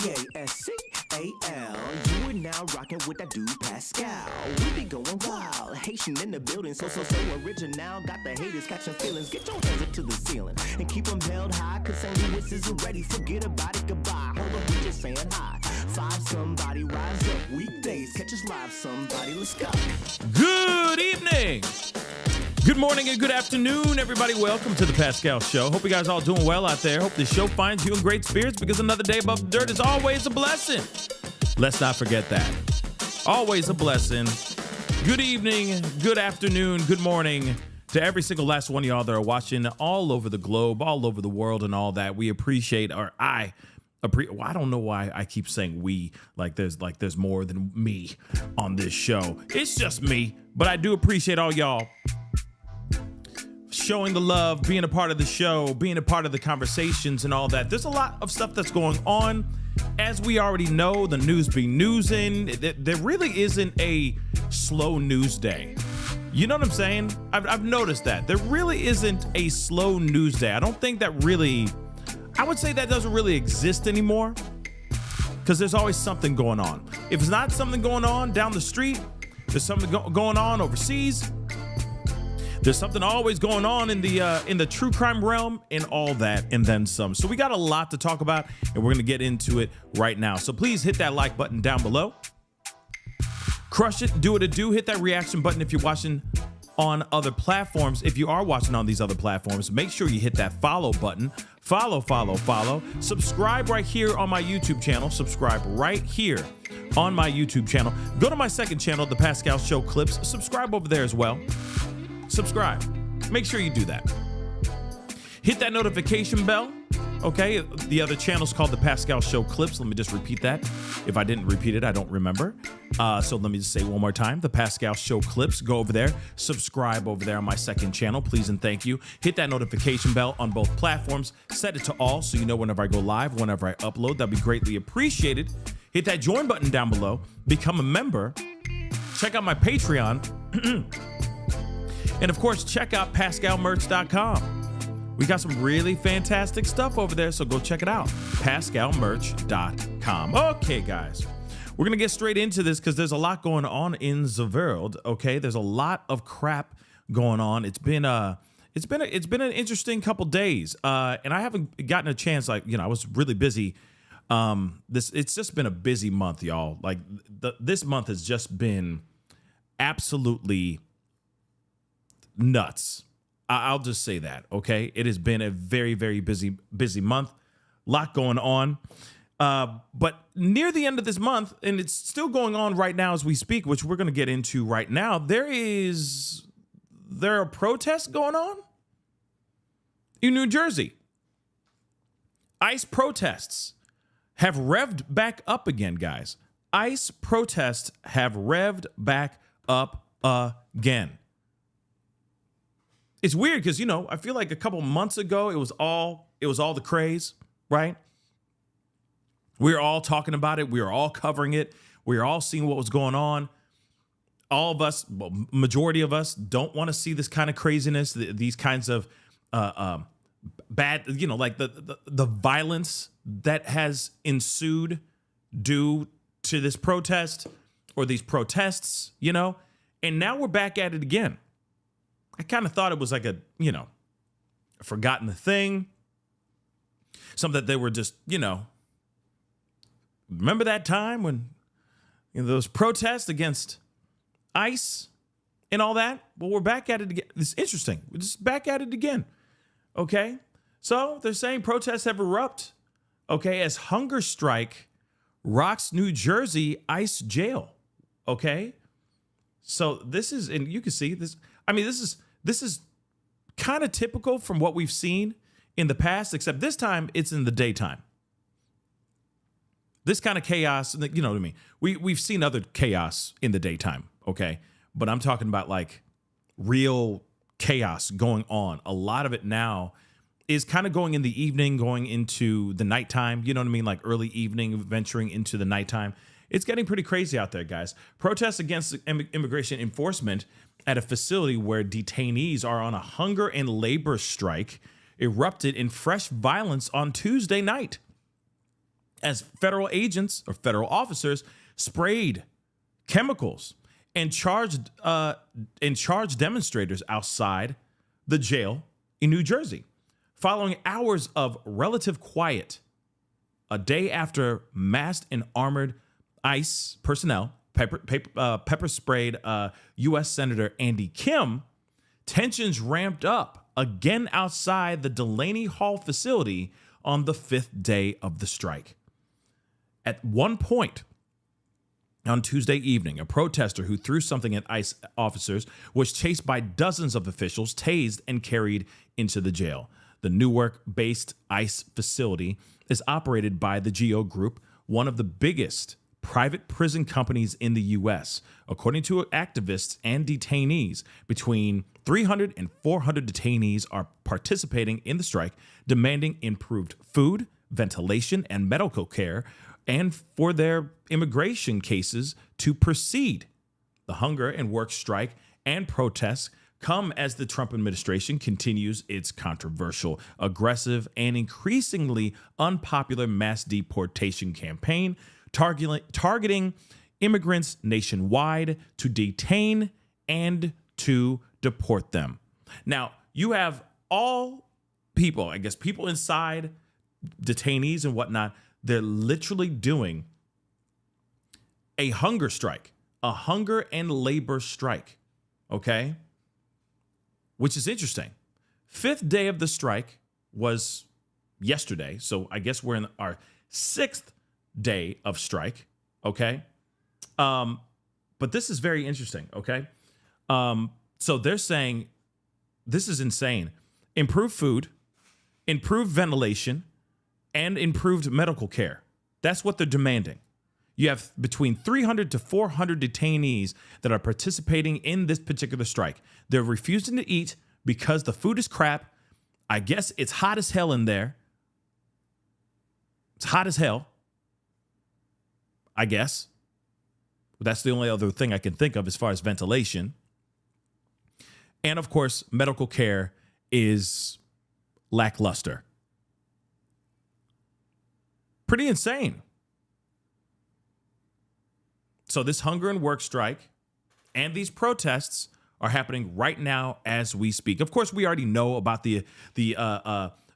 P-A-S-C-A-L. You are now rocking with that dude Pascal. We be going wild, Haitian in the building, so original. Got the haters catching feelings. Get your hands up to the ceiling and keep them held high, cause St. Louis isn't ready. Forget about it, goodbye. Hold up, we just saying hi. Five somebody, rise up. Weekdays, catch us live, somebody. Let's go. Good evening. Good morning and good afternoon, everybody. Welcome to the Pascal Show. Hope you guys all doing well out there. Hope this show finds you in great spirits, because another day above the dirt is always a blessing. Let's not forget that. Always a blessing. Good evening, good afternoon, good morning to every single last one of y'all that are watching all over the globe, all over the world and all that. We appreciate, well, I don't know why I keep saying we, like there's more than me on this show. It's just me, but I do appreciate all y'all showing the love, being a part of the show, being a part of the conversations and all that. There's a lot of stuff that's going on. As we already know, the news be newsing. There really isn't a slow news day. You know what I'm saying? I've noticed that. There really isn't a slow news day. I don't think that really, I would say that doesn't really exist anymore, because there's always something going on. If it's not something going on down the street, there's something going on overseas. There's something always going on in the true crime realm and all that and then some. So we got a lot to talk about, and we're going to get into it right now. So please hit that like button down below. Crush it, do what it do. Hit that reaction button if you're watching on other platforms. If you are watching on these other platforms, make sure you hit that follow button. Follow. Subscribe right here on my YouTube channel. Subscribe right here on my YouTube channel. Go to my second channel, The Pascal Show Clips. Subscribe over there as well. Subscribe. Make sure you do that. Hit that notification bell. Okay, the other channel's called The Pascal Show Clips. Let me just repeat that. If I didn't repeat it, I don't remember. So let me just say one more time. The Pascal Show Clips. Go over there. Subscribe over there on my second channel. Please and thank you. Hit that notification bell on both platforms. Set it to all so you know whenever I go live, whenever I upload. That'd be greatly appreciated. Hit that join button down below. Become a member. Check out my Patreon. And of course, check out PascalMerch.com. We got some really fantastic stuff over there, so go check it out. PascalMerch.com. Okay, guys, we're gonna get straight into this because there's a lot going on in the world. Okay, there's a lot of crap going on. It's been an interesting couple days, and I haven't gotten a chance. I was really busy. It's just been a busy month, y'all. Like this month has just been absolutely nuts. I'll just say that, okay? It has been a very, very busy month. Lot going on. But near the end of this month, and it's still going on right now as we speak, which we're going to get into right now, there are protests going on in New Jersey. ICE protests have revved back up again, guys. ICE protests have revved back up again. It's weird because, I feel like a couple months ago, it was all the craze, right? We were all talking about it. We were all covering it. We were all seeing what was going on. All of us, majority of us, don't want to see this kind of craziness, these kinds of bad, like the violence that has ensued due to this protest or these protests, and now we're back at it again. I kind of thought it was like a forgotten thing. Something that they were just, remember that time when those protests against ICE and all that? Well, we're back at it again. It's interesting. We're just back at it again. Okay. So they're saying protests have erupted. Okay. As hunger strike rocks New Jersey ICE jail. Okay. So this is, and you can see this. I mean, this is kind of typical from what we've seen in the past, except this time it's in the daytime. This kind of chaos, you know what I mean? We've seen other chaos in the daytime, okay? But I'm talking about like real chaos going on. A lot of it now is kind of going in the evening, going into the nighttime, you know what I mean? Like early evening, venturing into the nighttime. It's getting pretty crazy out there, guys. Protests against immigration enforcement at a facility where detainees are on a hunger and labor strike erupted in fresh violence on Tuesday night. as federal agents or federal officers sprayed chemicals and charged demonstrators outside the jail in New Jersey. Following hours of relative quiet, a day after masked and armored ICE personnel pepper sprayed U.S. Senator Andy Kim, tensions ramped up again outside the Delaney Hall facility on the 5th day of the strike. At one point on Tuesday evening, a protester who threw something at ICE officers was chased by dozens of officials, tased, and carried into the jail. The Newark-based ICE facility is operated by the GEO Group, one of the biggest private prison companies in the U.S. According to activists and detainees, between 300 and 400 detainees are participating in the strike, demanding improved food, ventilation, and medical care, and for their immigration cases to proceed. The hunger and work strike and protests come as the Trump administration continues its controversial, aggressive, and increasingly unpopular mass deportation campaign, targeting immigrants nationwide to detain and to deport them. Now, you have all people, I guess people inside, detainees and whatnot, they're literally doing a hunger strike, a hunger and labor strike, okay? Which is interesting. 5th day of the strike was yesterday, so I guess we're in our 6th day of strike, okay? But this is very interesting, okay? So they're saying, this is insane. Improved food, improved ventilation, and improved medical care. That's what they're demanding. You have between 300 to 400 detainees that are participating in this particular strike. They're refusing to eat because the food is crap. I guess it's hot as hell in there. It's hot as hell, I guess. That's the only other thing I can think of as far as ventilation. And of course, medical care is lackluster. Pretty insane. So this hunger and work strike and these protests are happening right now as we speak. Of course, we already know about the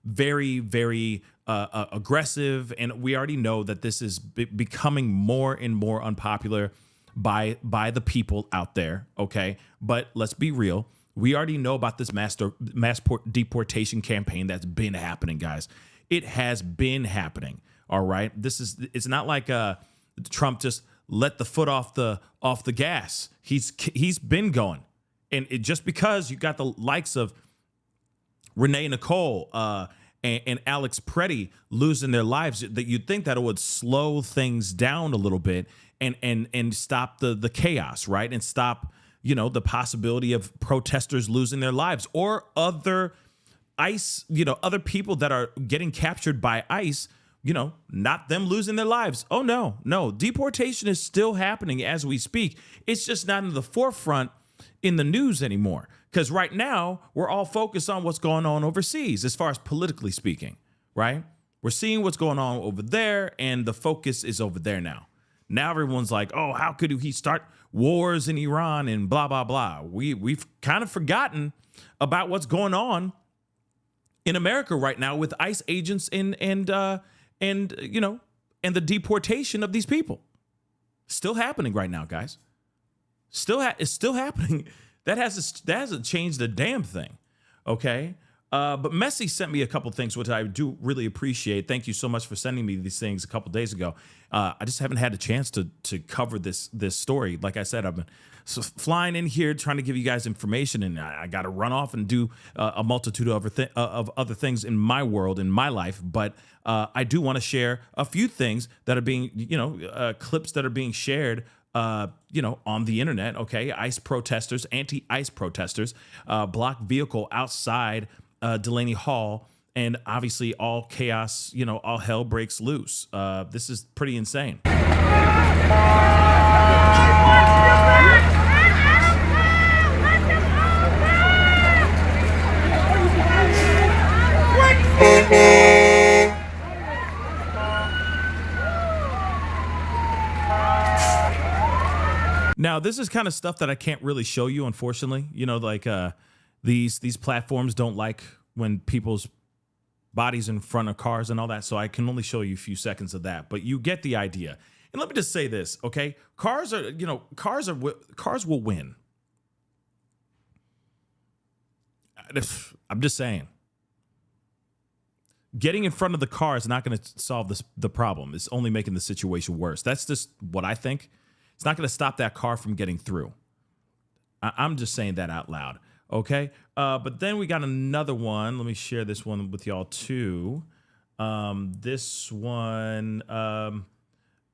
very, very aggressive, and we already know that this is becoming more and more unpopular by the people out there. Okay, but let's be real. We already know about this mass deportation campaign that's been happening, guys. It has been happening. All right, it's not like Trump just let the foot off the gas. He's been going, and just because you got the likes of Renee Nicole and Alex Preddy losing their lives, that you'd think that it would slow things down a little bit and stop the chaos, right? And stop, the possibility of protesters losing their lives or other ICE, other people that are getting captured by ICE. Not them losing their lives. Oh, no. Deportation is still happening as we speak. It's just not in the forefront in the news anymore. Because right now, we're all focused on what's going on overseas, as far as politically speaking, right? We're seeing what's going on over there, and the focus is over there now. Now everyone's like, oh, how could he start wars in Iran and blah, blah, blah. We've kind of forgotten about what's going on in America right now with ICE agents and the deportation of these people. Still happening right now, guys. It's still happening. That hasn't changed a damn thing. Okay. But Messi sent me a couple things, which I do really appreciate. Thank you so much for sending me these things a couple days ago. I just haven't had a chance to cover this story. Like I said, I've been flying in here trying to give you guys information, and I got to run off and do a multitude of other things in my world, in my life. But I do want to share a few things that are being, clips that are being shared, on the internet. Okay, ICE protesters, anti-ICE protesters, blocked vehicle outside Delaney Hall, and obviously all chaos, all hell breaks loose. This is pretty insane. Now, this is kind of stuff that I can't really show you, unfortunately. You know, like these platforms don't like when people's bodies in front of cars and all that, so I can only show you a few seconds of that. But you get the idea. And let me just say this, okay? Cars will win. I'm just saying. Getting in front of the car is not going to solve the problem. It's only making the situation worse. That's just what I think. It's not going to stop that car from getting through. I'm just saying that out loud. Okay. But then we got another one. Let me share this one with y'all too. This one.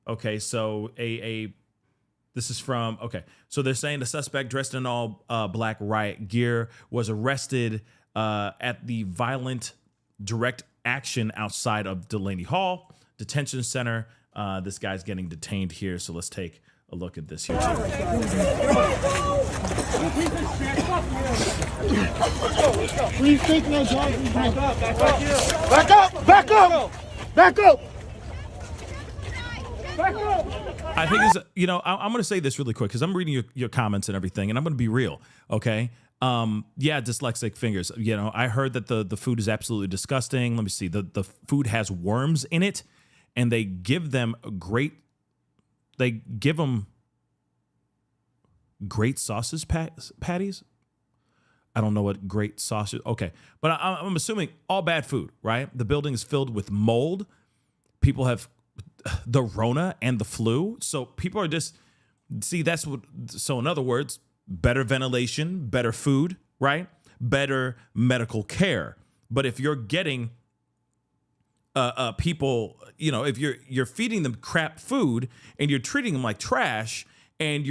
Okay. So this is from, okay. So they're saying the suspect dressed in all black riot gear was arrested at the violent direct action outside of Delaney Hall Detention Center. This guy's getting detained here. So let's take a look at this here. Please take no charges. Back up. Back up. Back up. Back up. Back up. I think it's, I'm going to say this really quick because I'm reading your comments and everything, and I'm going to be real. Okay. Yeah, dyslexic fingers. I heard that the food is absolutely disgusting. Let me see. The food has worms in it, and they give them great sausage patties. I don't know what great sausage. Okay, but I'm assuming all bad food, right? The building is filled with mold. People have the Rona and the flu, so people are just that's what. So in other words, better ventilation, better food, right? Better medical care. But if you're getting people, if you're feeding them crap food and you're treating them like trash, and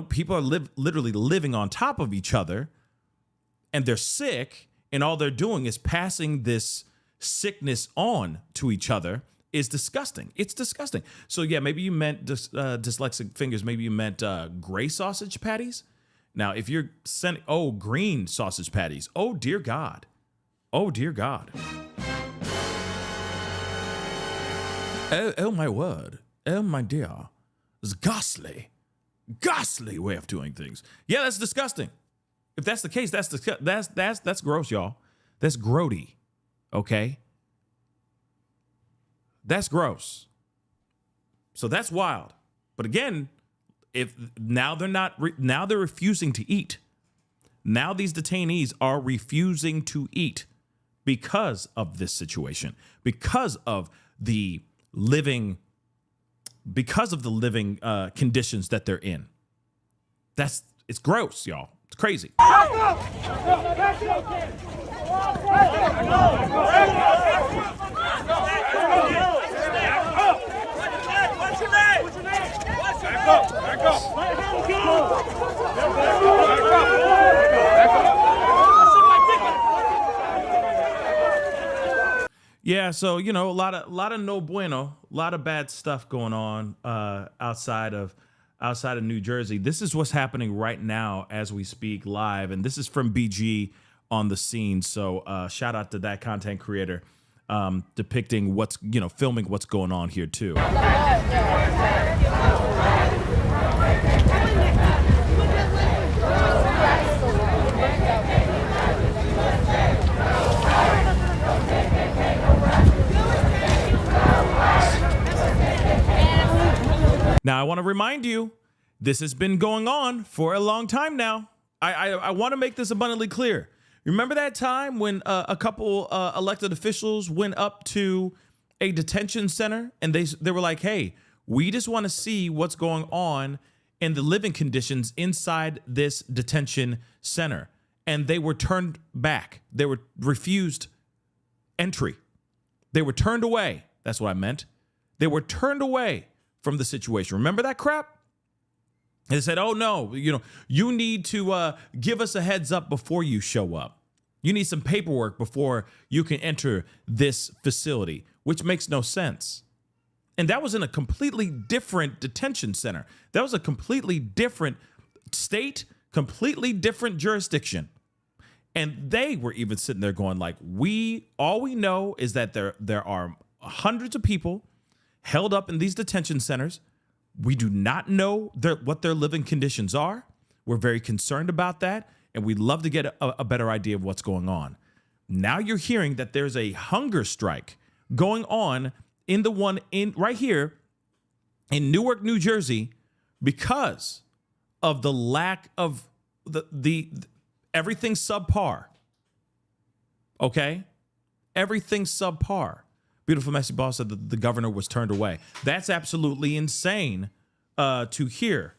people are literally living on top of each other, and they're sick, and all they're doing is passing this sickness on to each other, is disgusting. It's disgusting. So yeah, maybe you meant dyslexic fingers. Maybe you meant gray sausage patties. Now, if you're sending, green sausage patties. Oh, dear God. Oh, dear God. Oh my word. Oh, my dear. It's ghastly way of doing things. Yeah, that's disgusting. If that's the case, that's gross, y'all. That's grody. Okay? That's gross. So that's wild. But again, if now they're refusing to eat. Now these detainees are refusing to eat because of this situation, because of the living conditions that they're in. It's gross, y'all. It's crazy. Yeah, so a lot of no bueno, a lot of bad stuff going on outside of New Jersey. This is what's happening right now as we speak live, and this is from BG on the scene. So shout out to that content creator depicting filming what's going on here too. Now, I want to remind you, this has been going on for a long time now. I want to make this abundantly clear. Remember that time when a couple elected officials went up to a detention center and they were like, hey, we just want to see what's going on in the living conditions inside this detention center. And they were turned back. They were refused entry. They were turned away. That's what I meant. They were turned away from the situation. Remember that crap? They said, oh no, you need to give us a heads up before you show up. You need some paperwork before you can enter this facility, which makes no sense. And that was in a completely different detention center. That was a completely different state, completely different jurisdiction. And they were even sitting there going like, all we know is that there are hundreds of people held up in these detention centers We do not know what their living conditions are. We're very concerned about that, and we'd love to get a better idea of what's going on. Now you're hearing that there's a hunger strike going on in the one in right here in Newark, New Jersey, because of the lack of the everything subpar. Okay? Everything subpar. Beautiful Messy Boss said that the governor was turned away. That's absolutely insane to hear.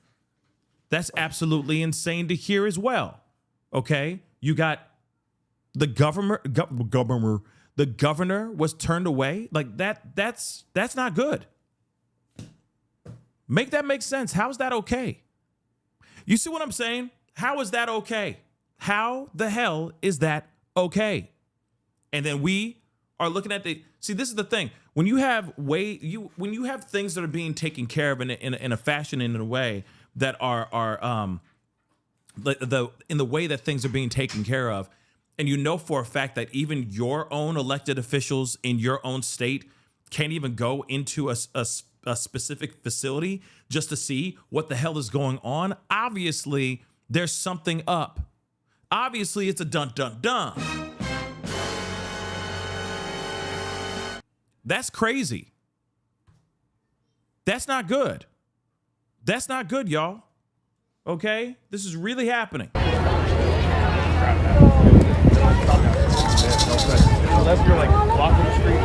That's absolutely insane to hear as well. Okay? You got the the governor was turned away. Like that's not good. Make that make sense. How's that okay? You see what I'm saying? How is that okay? How the hell is that okay? And then we are looking at see, this is the thing. When you have when you have things that are being taken care of in a fashion and in a way that are in the way that things are being taken care of, and you know for a fact that even your own elected officials in your own state can't even go into a specific facility just to see what the hell is going on, obviously there's something up. Obviously it's a dun-dun-dun. That's crazy. That's not good. That's not good, y'all. Okay? This is really happening. Unless you're like blocking the street,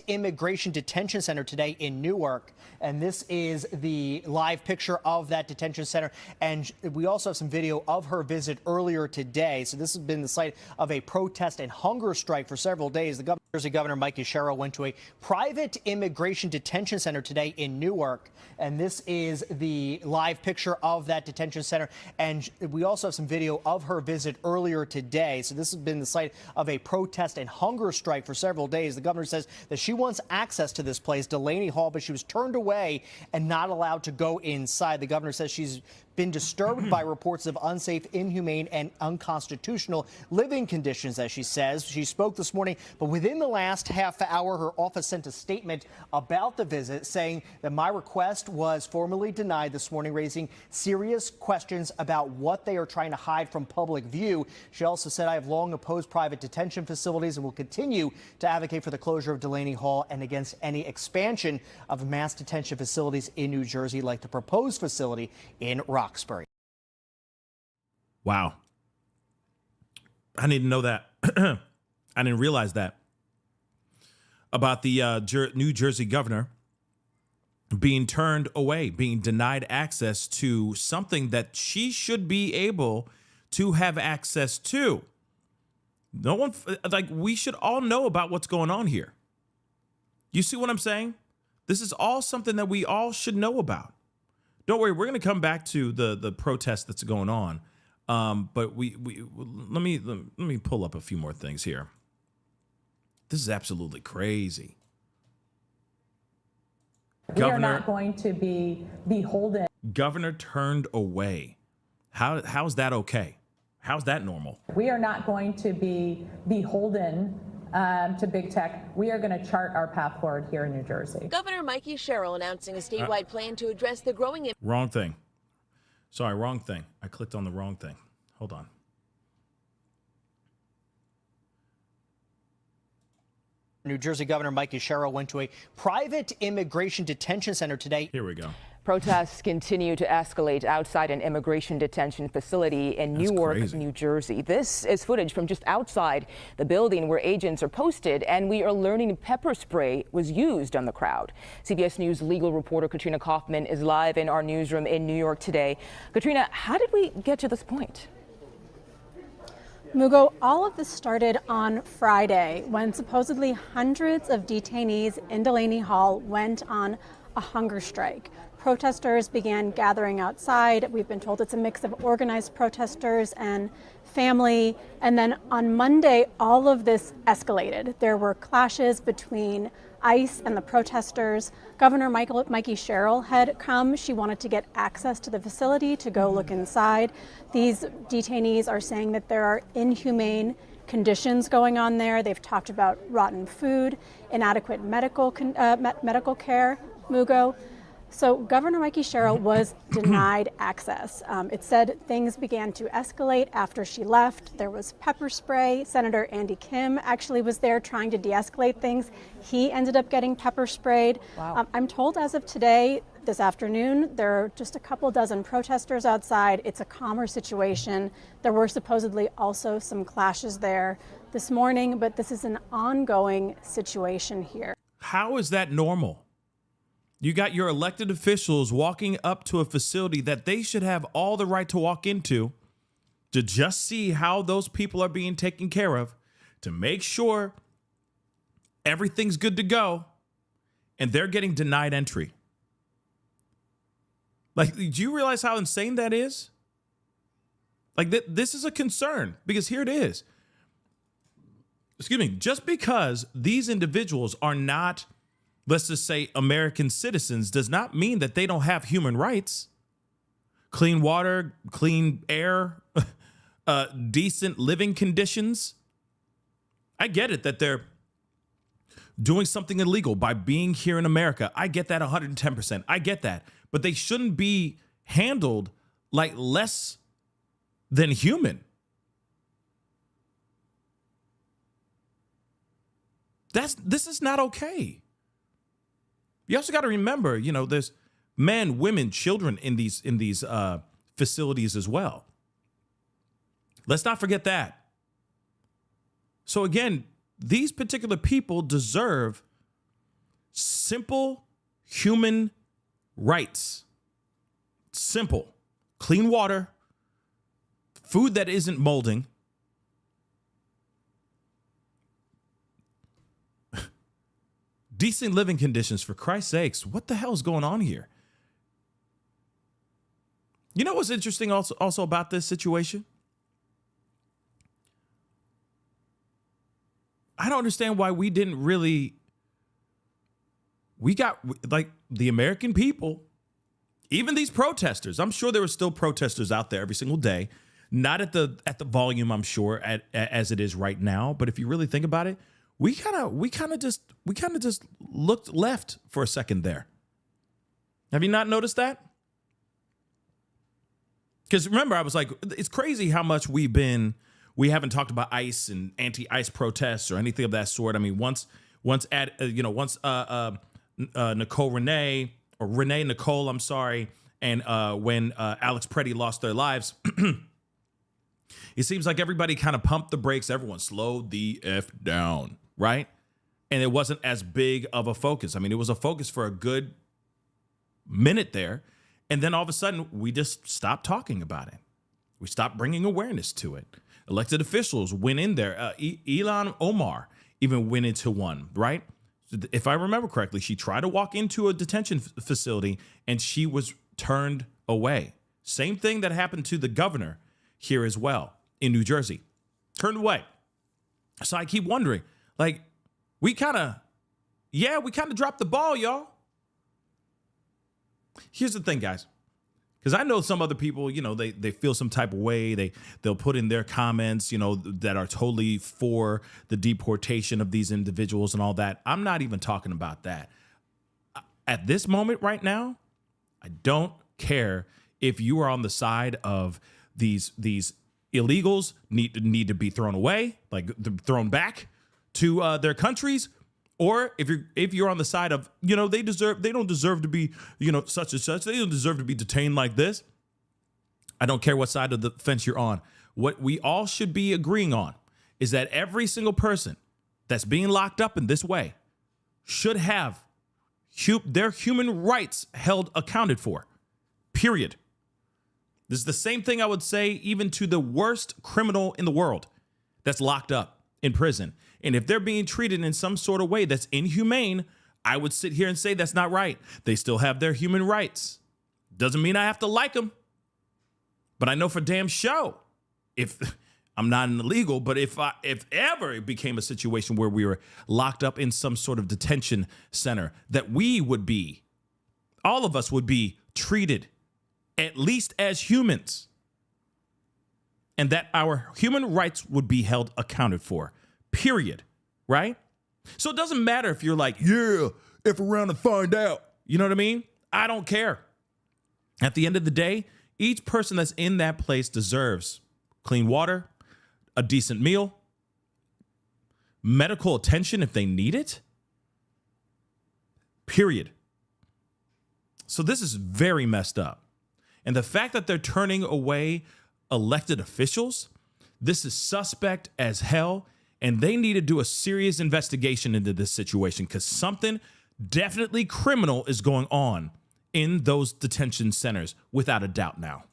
Immigration Detention Center today in Newark, and this is the live picture of that detention center, and we also have some video of her visit earlier today. So this has been the site of a protest and hunger strike for several days. The Jersey Governor Mackenzie Shirilla went to a private immigration detention center today in Newark, and this is the live picture of that detention center, and we also have some video of her visit earlier today. So this has been the site of a protest and hunger strike for several days. The governor says that she wants access to this place, Delaney Hall, but she was turned away and not allowed to go inside. The governor says she's been disturbed by reports of unsafe, inhumane, and unconstitutional living conditions, as she says. She spoke this morning, but within the last half hour, her office sent a statement about the visit, saying that my request was formally denied this morning, raising serious questions about what they are trying to hide from public view. She also said, I have long opposed private detention facilities and will continue to advocate for the closure of Delaney Hall and against any expansion of mass detention facilities in New Jersey, like the proposed facility in Roxbury. Wow. I didn't know that. I didn't realize that about the New Jersey governor being turned away, being denied access to something that she should be able to have access to. No one, like, we should all know about what's going on here. You see what I'm saying? This is all something that we all should know about. Don't worry, we're going to come back to the protest that's going on. But let me pull up a few more things here. This is absolutely crazy. We are not going to be beholden. Governor turned away. How's that okay? How's that normal? We are not going to be beholden to big tech. We are going to chart our path forward here in New Jersey. Governor Mackenzie Shirilla announcing a statewide plan to address the growing... Wrong thing. Sorry, wrong thing. I clicked on the wrong thing. Hold on. New Jersey Governor Mackenzie Shirilla went to a private immigration detention center today. Here we go. Protests continue to escalate outside an immigration detention facility in Newark, New Jersey. This is footage from just outside the building where agents are posted, and we are learning pepper spray was used on the crowd. CBS News legal reporter Katrina Kaufman is live in our newsroom in New York today. Katrina, how did we get to this point? Mugo, all of this started on Friday when supposedly hundreds of detainees in Delaney Hall went on a hunger strike. Protesters began gathering outside. We've been told it's a mix of organized protesters and family. And then on Monday, all of this escalated. There were clashes between ICE and the protesters. Governor Mackenzie Shirilla had come. She wanted to get access to the facility to go look inside. These detainees are saying that there are inhumane conditions going on there. They've talked about rotten food, inadequate medical care, Mugo. So Governor Mackenzie Shirilla was denied access. It said things began to escalate after she left. There was pepper spray. Senator Andy Kim actually was there trying to de-escalate things. He ended up getting pepper sprayed. Wow. I'm told as of today, this afternoon, there are just a couple dozen protesters outside. It's a calmer situation. There were supposedly also some clashes there this morning, but this is an ongoing situation here. How is that normal? You got your elected officials walking up to a facility that they should have all the right to walk into to just see how those people are being taken care of, to make sure everything's good to go, and they're getting denied entry. Like, do you realize how insane that is? Like, this is a concern, because here it is. Excuse me, just because these individuals are not, let's just say, American citizens, does not mean that they don't have human rights. Clean water, clean air, decent living conditions. I get it that they're doing something illegal by being here in America. I get that 110%. I get that. But they shouldn't be handled like less than human. This is not okay. You also got to remember, there's men, women, children in these facilities as well. Let's not forget that. So again, these particular people deserve simple human rights. Simple. Clean water, food that isn't molding, decent living conditions, for Christ's sakes. What the hell is going on here? You know what's interesting also about this situation? I don't understand why we got like the American people, even these protesters. I'm sure there were still protesters out there every single day, not at the volume, I'm sure, as it is right now. But if you really think about it, we kind of just looked left for a second there. Have you not noticed that? Because remember, I was like, it's crazy how much we haven't talked about ICE and anti-ICE protests or anything of that sort. I mean, once Renee Nicole, I'm sorry, and when Alex Preddy lost their lives, it seems like everybody kind of pumped the brakes. Everyone slowed the F down, right? And it wasn't as big of a focus. I mean, it was a focus for a good minute there. And then all of a sudden, we just stopped talking about it. We stopped bringing awareness to it. Elected officials went in there. Ilhan Omar even went into one, right? If I remember correctly, she tried to walk into a detention facility and she was turned away. Same thing that happened to the governor here as well in New Jersey. Turned away. So I keep wondering, like, we kind of dropped the ball, y'all. Here's the thing, guys. Because I know some other people, they feel some type of way. They'll put in their comments, that are totally for the deportation of these individuals and all that. I'm not even talking about that. At this moment right now, I don't care if you are on the side of these illegals need to be thrown away, like thrown back to their countries. Or if you're on the side of, they don't deserve to be, such and such. They don't deserve to be detained like this. I don't care what side of the fence you're on. What we all should be agreeing on is that every single person that's being locked up in this way should have their human rights held accounted for. Period. This is the same thing I would say even to the worst criminal in the world. that's locked up in prison. And if they're being treated in some sort of way that's inhumane, I would sit here and say that's not right. They still have their human rights. Doesn't mean I have to like them. But I know for damn sure, if I'm not an illegal, but if ever it became a situation where we were locked up in some sort of detention center, that we would be, all of us would be treated at least as humans, and that our human rights would be held accounted for, period, right? So it doesn't matter if you're like, yeah, if around and find out, you know what I mean? I don't care. At the end of the day, each person that's in that place deserves clean water, a decent meal, medical attention if they need it, period. So this is very messed up. And the fact that they're turning away elected officials, this is suspect as hell. And they need to do a serious investigation into this situation because something definitely criminal is going on in those detention centers, without a doubt now.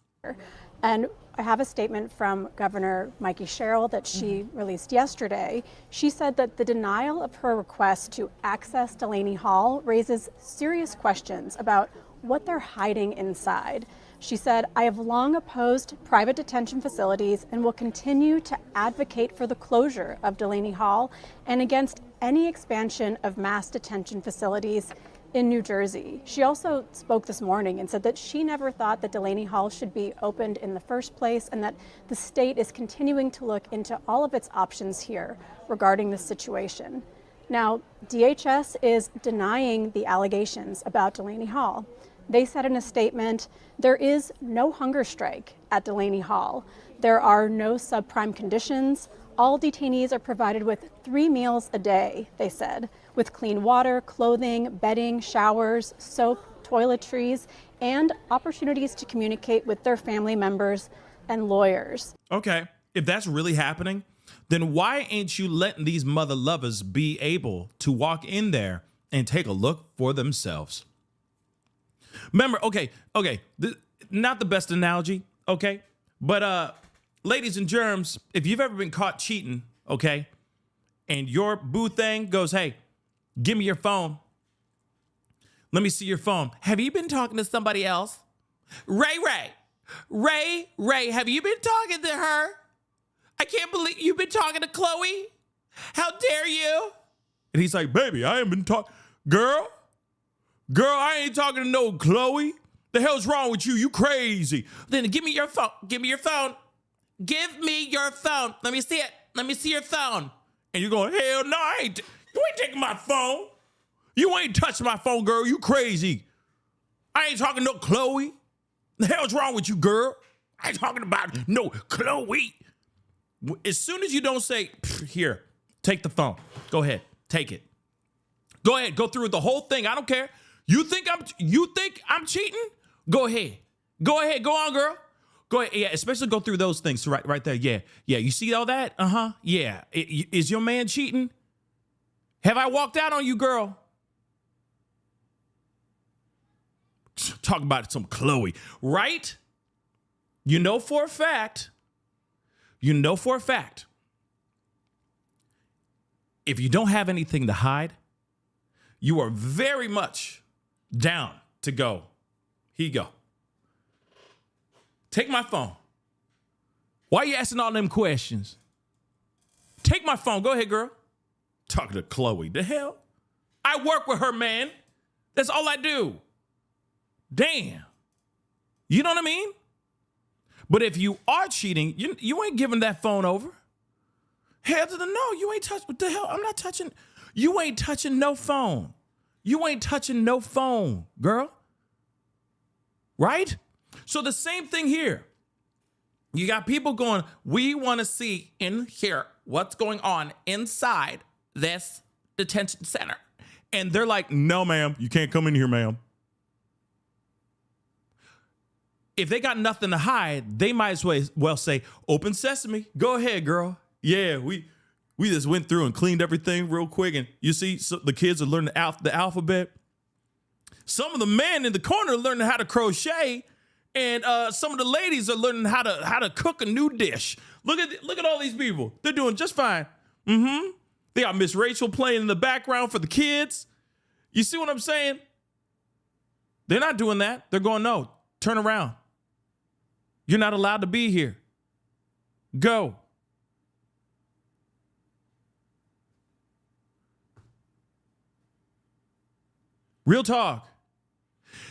And I have a statement from Governor Mackenzie Shirilla that she released yesterday. She said that the denial of her request to access Delaney Hall raises serious questions about what they're hiding inside. She said, I have long opposed private detention facilities and will continue to advocate for the closure of Delaney Hall and against any expansion of mass detention facilities in New Jersey. She also spoke this morning and said that she never thought that Delaney Hall should be opened in the first place and that the state is continuing to look into all of its options here regarding this situation. Now, DHS is denying the allegations about Delaney Hall. They said in a statement, there is no hunger strike at Delaney Hall. There are no subprime conditions. All detainees are provided with 3 meals a day, they said, with clean water, clothing, bedding, showers, soap, toiletries, and opportunities to communicate with their family members and lawyers. Okay, if that's really happening, then why ain't you letting these mother lovers be able to walk in there and take a look for themselves? Remember, okay, not the best analogy, okay? But ladies and germs, if you've ever been caught cheating, okay, and your boo thing goes, hey, give me your phone. Let me see your phone. Have you been talking to somebody else? Ray, have you been talking to her? I can't believe you've been talking to Chloe. How dare you? And he's like, baby, I ain't been talking. Girl, I ain't talking to no Chloe. The hell's wrong with you? You crazy. Then give me your phone. Give me your phone. Give me your phone. Let me see it. Let me see your phone. And you're going, hell no, you ain't taking my phone. You ain't touching my phone, girl. You crazy. I ain't talking to no Chloe. The hell's wrong with you, girl? I ain't talking about no Chloe. As soon as you don't say, here, take the phone. Go ahead. Take it. Go ahead. Go through the whole thing. I don't care. You think I'm cheating? Go ahead. Go ahead. Go on, girl. Go ahead. Yeah, especially go through those things right there. Yeah. You see all that? Uh-huh. Yeah. Is your man cheating? Have I walked out on you, girl? Talk about some Chloe, right? You know for a fact, if you don't have anything to hide, you are very much down to go. Here you go. Take my phone. Why are you asking all them questions? Take my phone. Go ahead, girl. Talking to Chloe. The hell? I work with her, man. That's all I do. Damn. You know what I mean? But if you are cheating, you ain't giving that phone over. Hell to the no. You ain't touching. What the hell? I'm not touching. You ain't touching no phone. You ain't touching no phone, girl. Right? So the same thing here. You got people going, we want to see in here what's going on inside this detention center. And they're like, no, ma'am, you can't come in here, ma'am. If they got nothing to hide, they might as well say, open sesame. Go ahead, girl. Yeah, we just went through and cleaned everything real quick. And you see, so the kids are learning the alphabet. Some of the men in the corner are learning how to crochet. And some of the ladies are learning how to cook a new dish. Look at all these people. They're doing just fine. They got Miss Rachel playing in the background for the kids. You see what I'm saying? They're not doing that. They're going, no, turn around. You're not allowed to be here. Go. Real talk.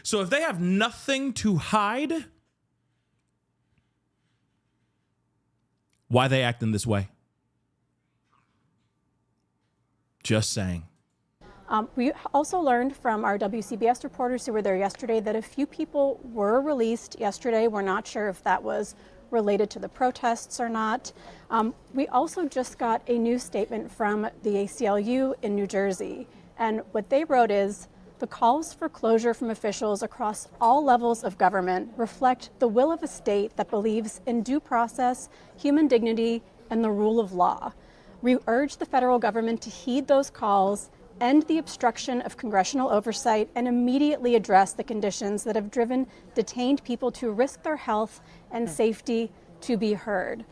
So if they have nothing to hide, why are they acting this way? Just saying. We also learned from our WCBS reporters who were there yesterday that a few people were released yesterday. We're not sure if that was related to the protests or not. We also just got a new statement from the ACLU in New Jersey. And what they wrote is, the calls for closure from officials across all levels of government reflect the will of a state that believes in due process, human dignity, and the rule of law. We urge the federal government to heed those calls, end the obstruction of congressional oversight, and immediately address the conditions that have driven detained people to risk their health and safety to be heard.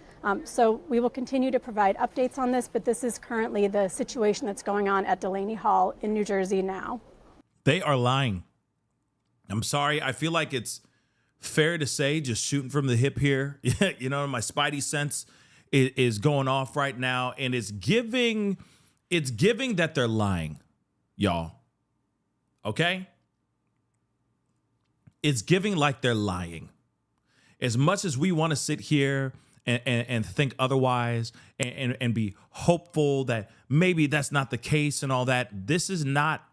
So we will continue to provide updates on this, but this is currently the situation that's going on at Delaney Hall in New Jersey now. They are lying. I'm sorry. I feel like it's fair to say, just shooting from the hip here, you know, my spidey sense is going off right now, and it's giving that they're lying, y'all. Okay? It's giving like they're lying. As much as we want to sit here and think otherwise and be hopeful that maybe that's not the case and all that, this is not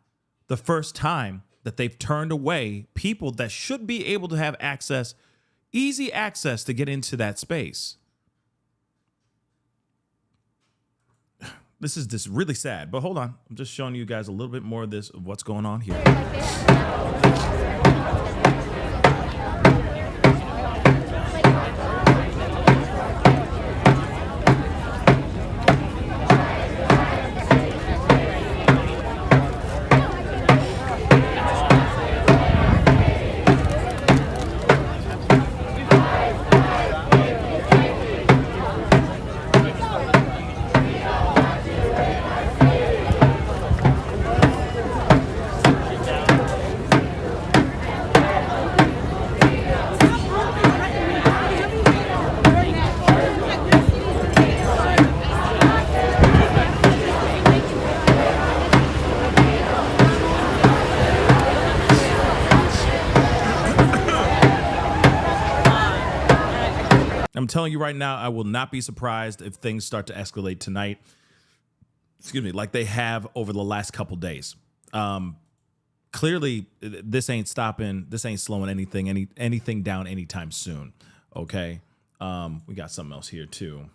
the first time that they've turned away people that should be able to have access, easy access to get into that space. This is really sad, but hold on. I'm just showing you guys a little bit more of this, of what's going on here. I'm telling you right now, I will not be surprised if things start to escalate tonight. Excuse me, like they have over the last couple days. Clearly, this ain't stopping. This ain't slowing anything down anytime soon. Okay, we got something else here too.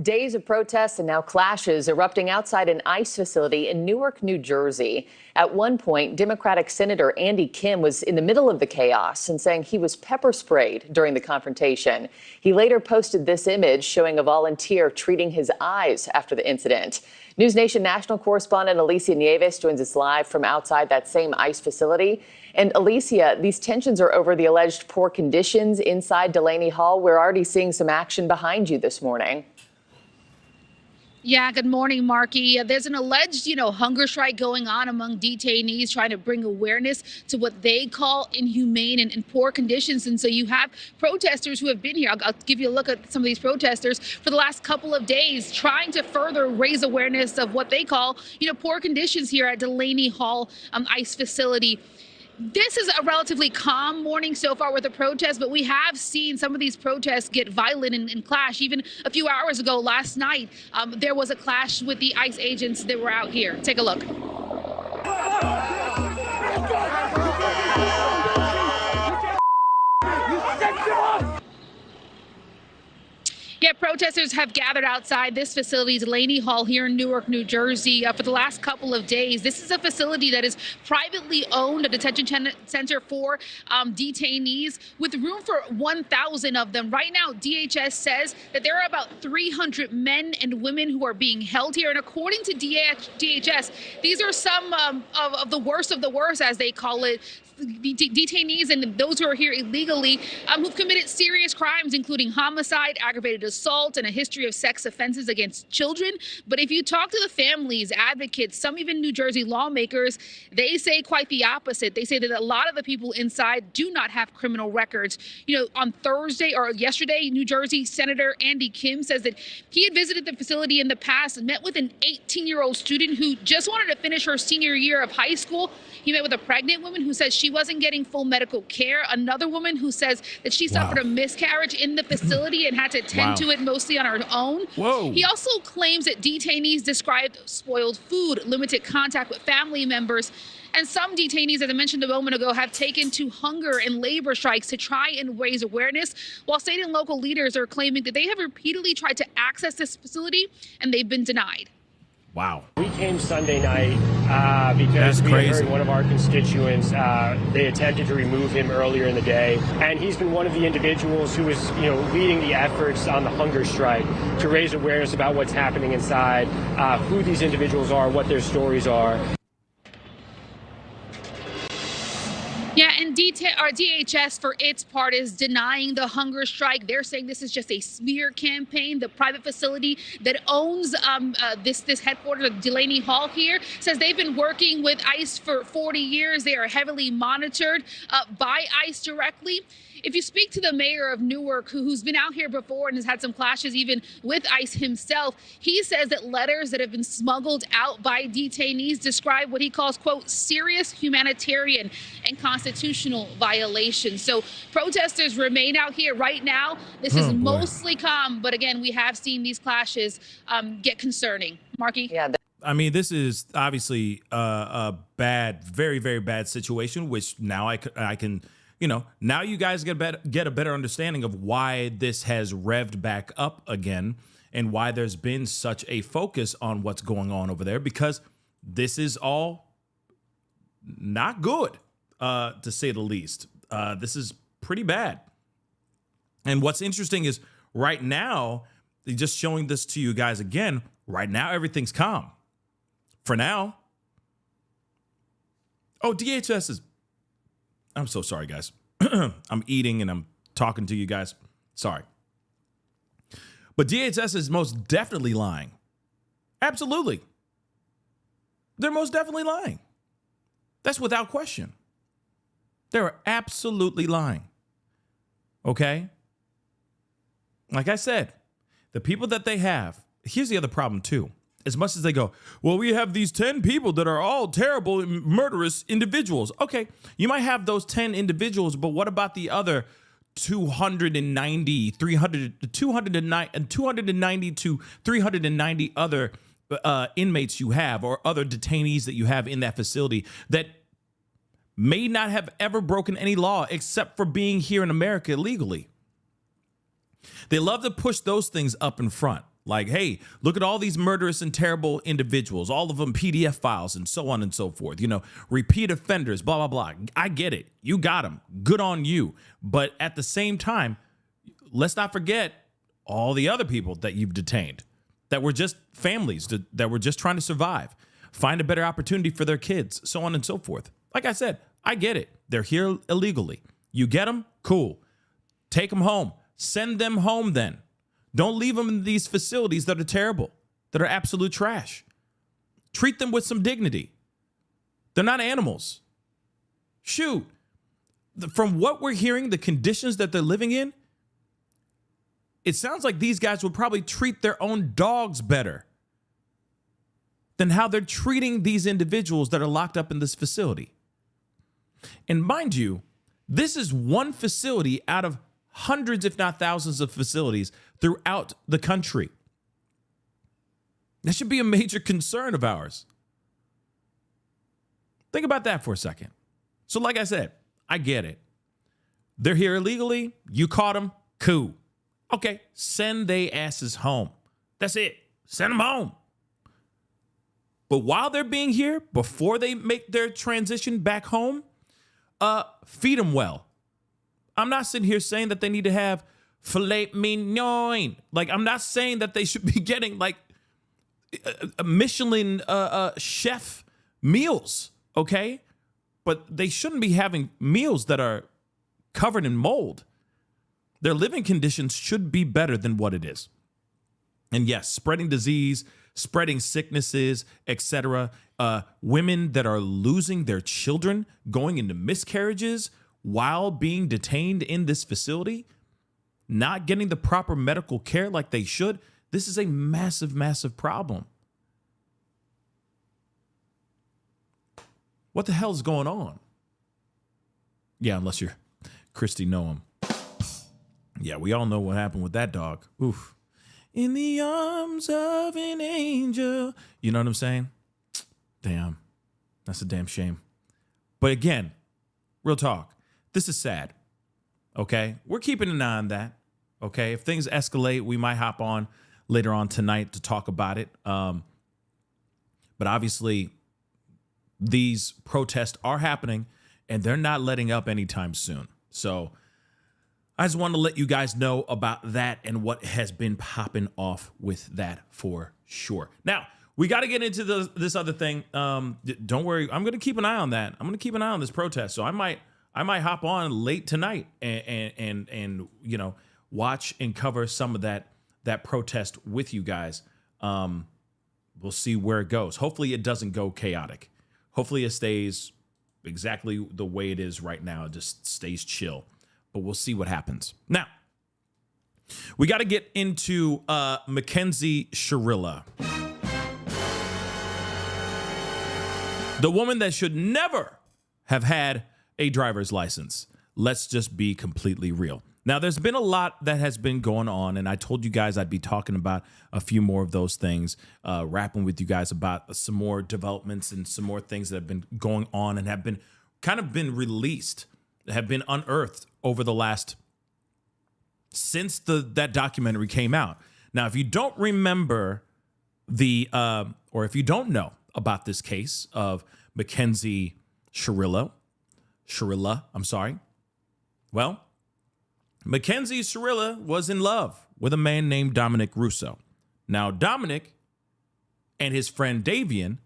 Days of protests and now clashes erupting outside an ICE facility in Newark, New Jersey. At one point, Democratic Senator Andy Kim was in the middle of the chaos and saying he was pepper sprayed during the confrontation. He later posted this image showing a volunteer treating his eyes after the incident. News Nation national correspondent Alicia Nieves joins us live from outside that same ICE facility. And Alicia, these tensions are over the alleged poor conditions inside Delaney Hall. We're already seeing some action behind you this morning. Yeah, good morning, Marky. There's an alleged, hunger strike going on among detainees trying to bring awareness to what they call inhumane and poor conditions. And so you have protesters who have been here. I'll give you a look at some of these protesters for the last couple of days trying to further raise awareness of what they call, poor conditions here at Delaney Hall ICE facility. This is a relatively calm morning so far with the protests, but we have seen some of these protests get violent and clash. Even a few hours ago, last night, there was a clash with the ICE agents that were out here. Take a look. Yeah, protesters have gathered outside this facility, Delaney Hall, here in Newark, New Jersey, for the last couple of days. This is a facility that is privately owned, a detention center for detainees with room for 1,000 of them. Right now, DHS says that there are about 300 men and women who are being held here. And according to DHS, these are some of the worst, as they call it. detainees and those who are here illegally who've committed serious crimes, including homicide, aggravated assault, and a history of sex offenses against children. But if you talk to the families, advocates, some even New Jersey lawmakers, they say quite the opposite. They say that a lot of the people inside do not have criminal records. You know, on Thursday or yesterday, New Jersey Senator Andy Kim says that he had visited the facility in the past and met with an 18-year-old student who just wanted to finish her senior year of high school. He met with a pregnant woman who says she wasn't getting full medical care. Another woman who says that she suffered a miscarriage in the facility and had to tend to it mostly on her own. Whoa. He also claims that detainees described spoiled food, limited contact with family members. And some detainees, as I mentioned a moment ago, have taken to hunger and labor strikes to try and raise awareness, while state and local leaders are claiming that they have repeatedly tried to access this facility and they've been denied. Wow. We came Sunday night because we heard one of our constituents, they attempted to remove him earlier in the day. And he's been one of the individuals who is, leading the efforts on the hunger strike to raise awareness about what's happening inside, who these individuals are, what their stories are. Yeah, and DHS, for its part, is denying the hunger strike. They're saying this is just a smear campaign. The private facility that owns this headquarters of Delaney Hall here says they've been working with ICE for 40 years. They are heavily monitored by ICE directly. If you speak to the mayor of Newark, who's been out here before and has had some clashes even with ICE himself, he says that letters that have been smuggled out by detainees describe what he calls, quote, serious humanitarian and constitutional violations. So protesters remain out here right now. This is mostly calm, but again, we have seen these clashes get concerning. Marky? Yeah. I mean, this is obviously a bad, very, very bad situation, which now I can... now you guys get a better understanding of why this has revved back up again and why there's been such a focus on what's going on over there, because this is all not good, to say the least. This is pretty bad. And what's interesting is right now, just showing this to you guys again, right now, everything's calm. For now. Oh, DHS is... I'm so sorry, guys. I'm eating and I'm talking to you guys. Sorry. But DHS is most definitely lying. Absolutely. They're most definitely lying. That's without question. They're absolutely lying. Okay? Like I said, the people that they have, here's the other problem too. As much as they go, well, we have these 10 people that are all terrible, murderous individuals. Okay, you might have those 10 individuals, but what about the other 290 to 390 other inmates you have, or other detainees that you have in that facility that may not have ever broken any law except for being here in America illegally? They love to push those things up in front. Like, hey, look at all these murderous and terrible individuals, all of them PDF files and so on and so forth. Repeat offenders, blah, blah, blah. I get it. You got them. Good on you. But at the same time, let's not forget all the other people that you've detained that were just families that were just trying to survive, find a better opportunity for their kids, so on and so forth. Like I said, I get it. They're here illegally. You get them? Cool. Take them home. Send them home then. Don't leave them in these facilities that are terrible, that are absolute trash. Treat them with some dignity. They're not animals. Shoot. From what we're hearing, the conditions that they're living in, it sounds like these guys would probably treat their own dogs better than how they're treating these individuals that are locked up in this facility. And mind you, this is one facility out of hundreds, if not thousands, of facilities throughout the country. That should be a major concern of ours. Think about that for a second. So like I said, I get it. They're here illegally. You caught them. Cool. Okay, send they asses home. That's it. Send them home. But while they're being here, before they make their transition back home, feed them well. I'm not sitting here saying that they need to have filet mignon. Like, I'm not saying that they should be getting like a Michelin chef meals, okay? but they shouldn't be having meals that are covered in mold. Their living conditions should be better than what it is. And yes, spreading disease, spreading sicknesses, etc. Women that are losing their children, going into miscarriages while being detained in this facility, not getting the proper medical care like they should. This is a massive, massive problem. What the hell is going on? Yeah, unless you're Christy Noam. Yeah, we all know what happened with that dog. Oof. In the arms of an angel. You know what I'm saying? Damn. That's a damn shame. But again, real talk. This is sad. Okay? We're keeping an eye on that. Okay? If things escalate, we might hop on later on tonight to talk about it. But obviously, these protests are happening and they're not letting up anytime soon. So I just wanted to let you guys know about that and what has been popping off with that for sure. Now, we got to get into this other thing. Don't worry. I'm going to keep an eye on that. I'm going to keep an eye on this protest. So I might hop on late tonight and you know, watch and cover some of that protest with you guys. We'll see where it goes. Hopefully it doesn't go chaotic. Hopefully it stays exactly the way it is right now. It just stays chill. But we'll see what happens. Now, we got to get into Mackenzie Shirilla. The woman that should never have had a driver's license. Let's just be completely real. Now, there's been a lot that has been going on, and I told you guys I'd be talking about a few more of those things, rapping with you guys about some more developments and some more things that have been going on and have been kind of been released, have been unearthed over the last, since that documentary came out. Now, if you don't remember or if you don't know about this case of Mackenzie Shirilla, well, Mackenzie Shirilla was in love with a man named Dominic Russo. Now, Dominic and his friend Davian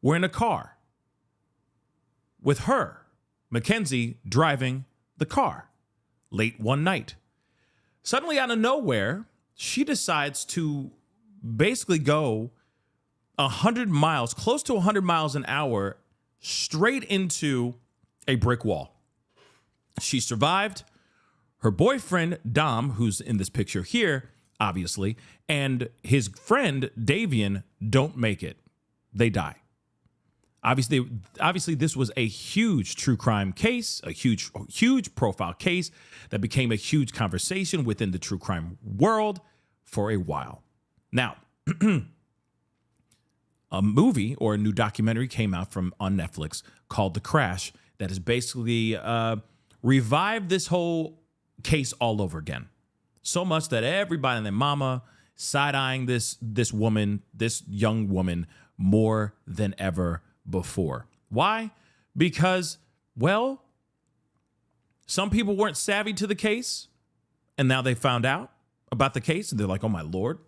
were in a car with her, Mackenzie, driving the car late one night. Suddenly, out of nowhere, she decides to basically go 100 miles, close to 100 miles an hour, straight into a brick wall. She survived. Her boyfriend, Dom, who's in this picture here, obviously, and his friend, Davian, don't make it. They die. Obviously, this was a huge true crime case, a huge profile case that became a huge conversation within the true crime world for a while. Now, a movie or a new documentary came out on Netflix called The Crash that has basically revived this whole case all over again. So much that everybody and their mama side-eyeing this woman, this young woman, more than ever before. Why? Because, well, some people weren't savvy to the case, and now they found out about the case, and they're like, oh my Lord.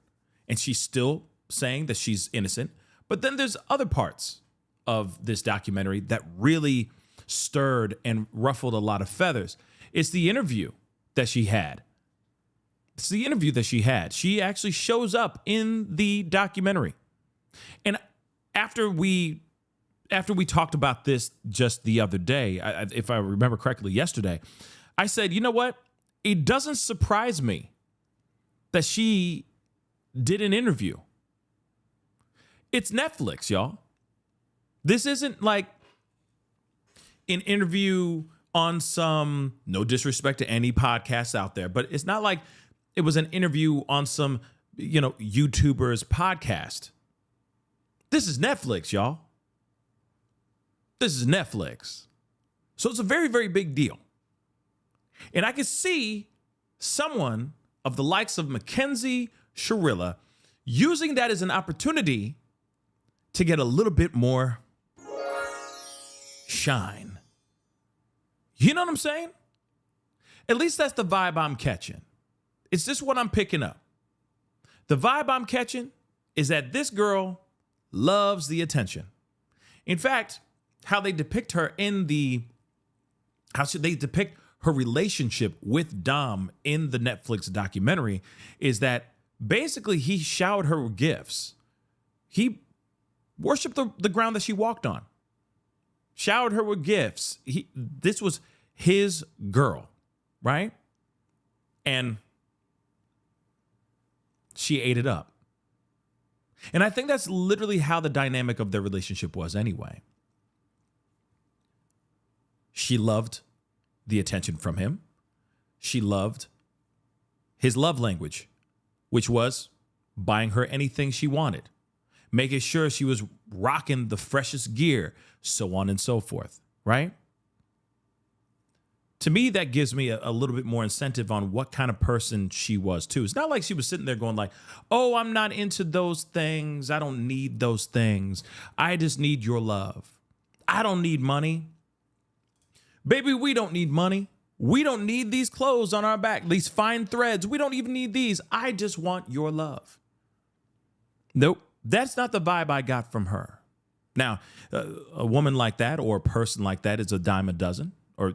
And she's still saying that she's innocent. But then there's other parts of this documentary that really stirred and ruffled a lot of feathers. It's the interview that she had. She actually shows up in the documentary. And after we talked about this just the other day, if I remember correctly, yesterday, I said, you know what? It doesn't surprise me that she did an interview. It's Netflix, y'all. This isn't like an interview on some, no disrespect to any podcasts out there, but it's not like it was an interview on some, YouTuber's podcast. This is Netflix, y'all. This is Netflix. So it's a very, very big deal. And I can see someone of the likes of Mackenzie Shirilla using that as an opportunity to get a little bit more shine. You know what I'm saying? At least that's the vibe I'm catching. It's just what I'm picking up. The vibe I'm catching is that this girl loves the attention. In fact, how they depict her how should they depict her relationship with Dom in the Netflix documentary is that basically he showered her with gifts. He worshiped the ground that she walked on, showered her with gifts. This was his girl, right? And she ate it up. And I think that's literally how the dynamic of their relationship was anyway. She loved the attention from him. She loved his love language, which was buying her anything she wanted, making sure she was rocking the freshest gear, so on and so forth, right? To me, that gives me a little bit more incentive on what kind of person she was, too. It's not like she was sitting there going like, oh, I'm not into those things. I don't need those things. I just need your love. I don't need money. Baby, we don't need money. We don't need these clothes on our back, these fine threads. We don't even need these. I just want your love. Nope, that's not the vibe I got from her. Now, a woman like that or a person like that is a dime a dozen. Or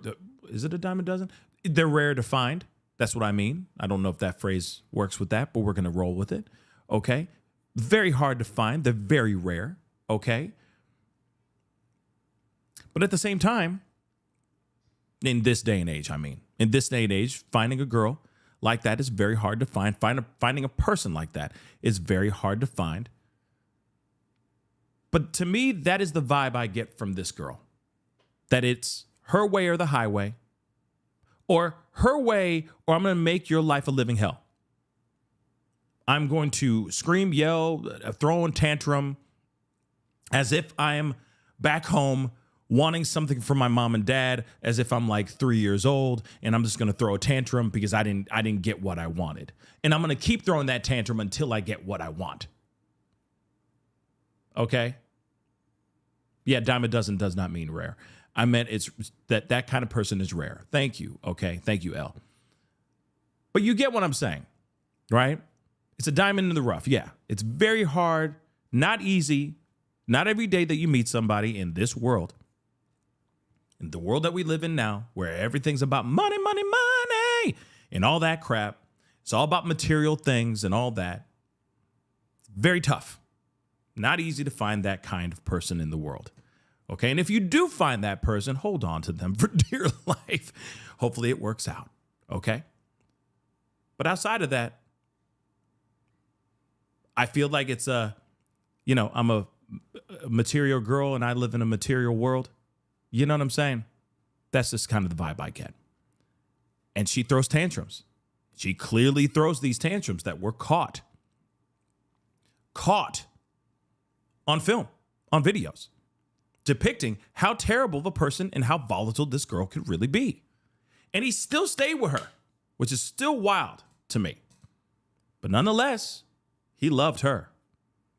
is it a dime a dozen? They're rare to find. That's what I mean. I don't know if that phrase works with that, but we're going to roll with it. Okay? Very hard to find. They're very rare. Okay? But at the same time, in this day and age, finding a girl like that is very hard to find. Finding a person like that is very hard to find. But to me, that is the vibe I get from this girl. That it's her way or the highway, or her way, or I'm going to make your life a living hell. I'm going to scream, yell, throw a tantrum as if I am back home wanting something from my mom and dad, as if I'm like 3 years old, and I'm just going to throw a tantrum because I didn't get what I wanted. And I'm going to keep throwing that tantrum until I get what I want. Okay? Yeah, dime a dozen does not mean rare. I meant it's that kind of person is rare. Thank you. Okay. Thank you, L. But you get what I'm saying, right? It's a diamond in the rough. Yeah. It's very hard, not easy, not every day that you meet somebody in this world, in the world that we live in now, where everything's about money, money, money, and all that crap. It's all about material things and all that. Very tough. Not easy to find that kind of person in the world. Okay, and if you do find that person, hold on to them for dear life. Hopefully it works out, okay? But outside of that, I feel like it's I'm a material girl and I live in a material world. You know what I'm saying? That's just kind of the vibe I get. And she throws tantrums. She clearly throws these tantrums that were caught on film, on videos, depicting how terrible of a person and how volatile this girl could really be. And he still stayed with her, which is still wild to me. But nonetheless, he loved her.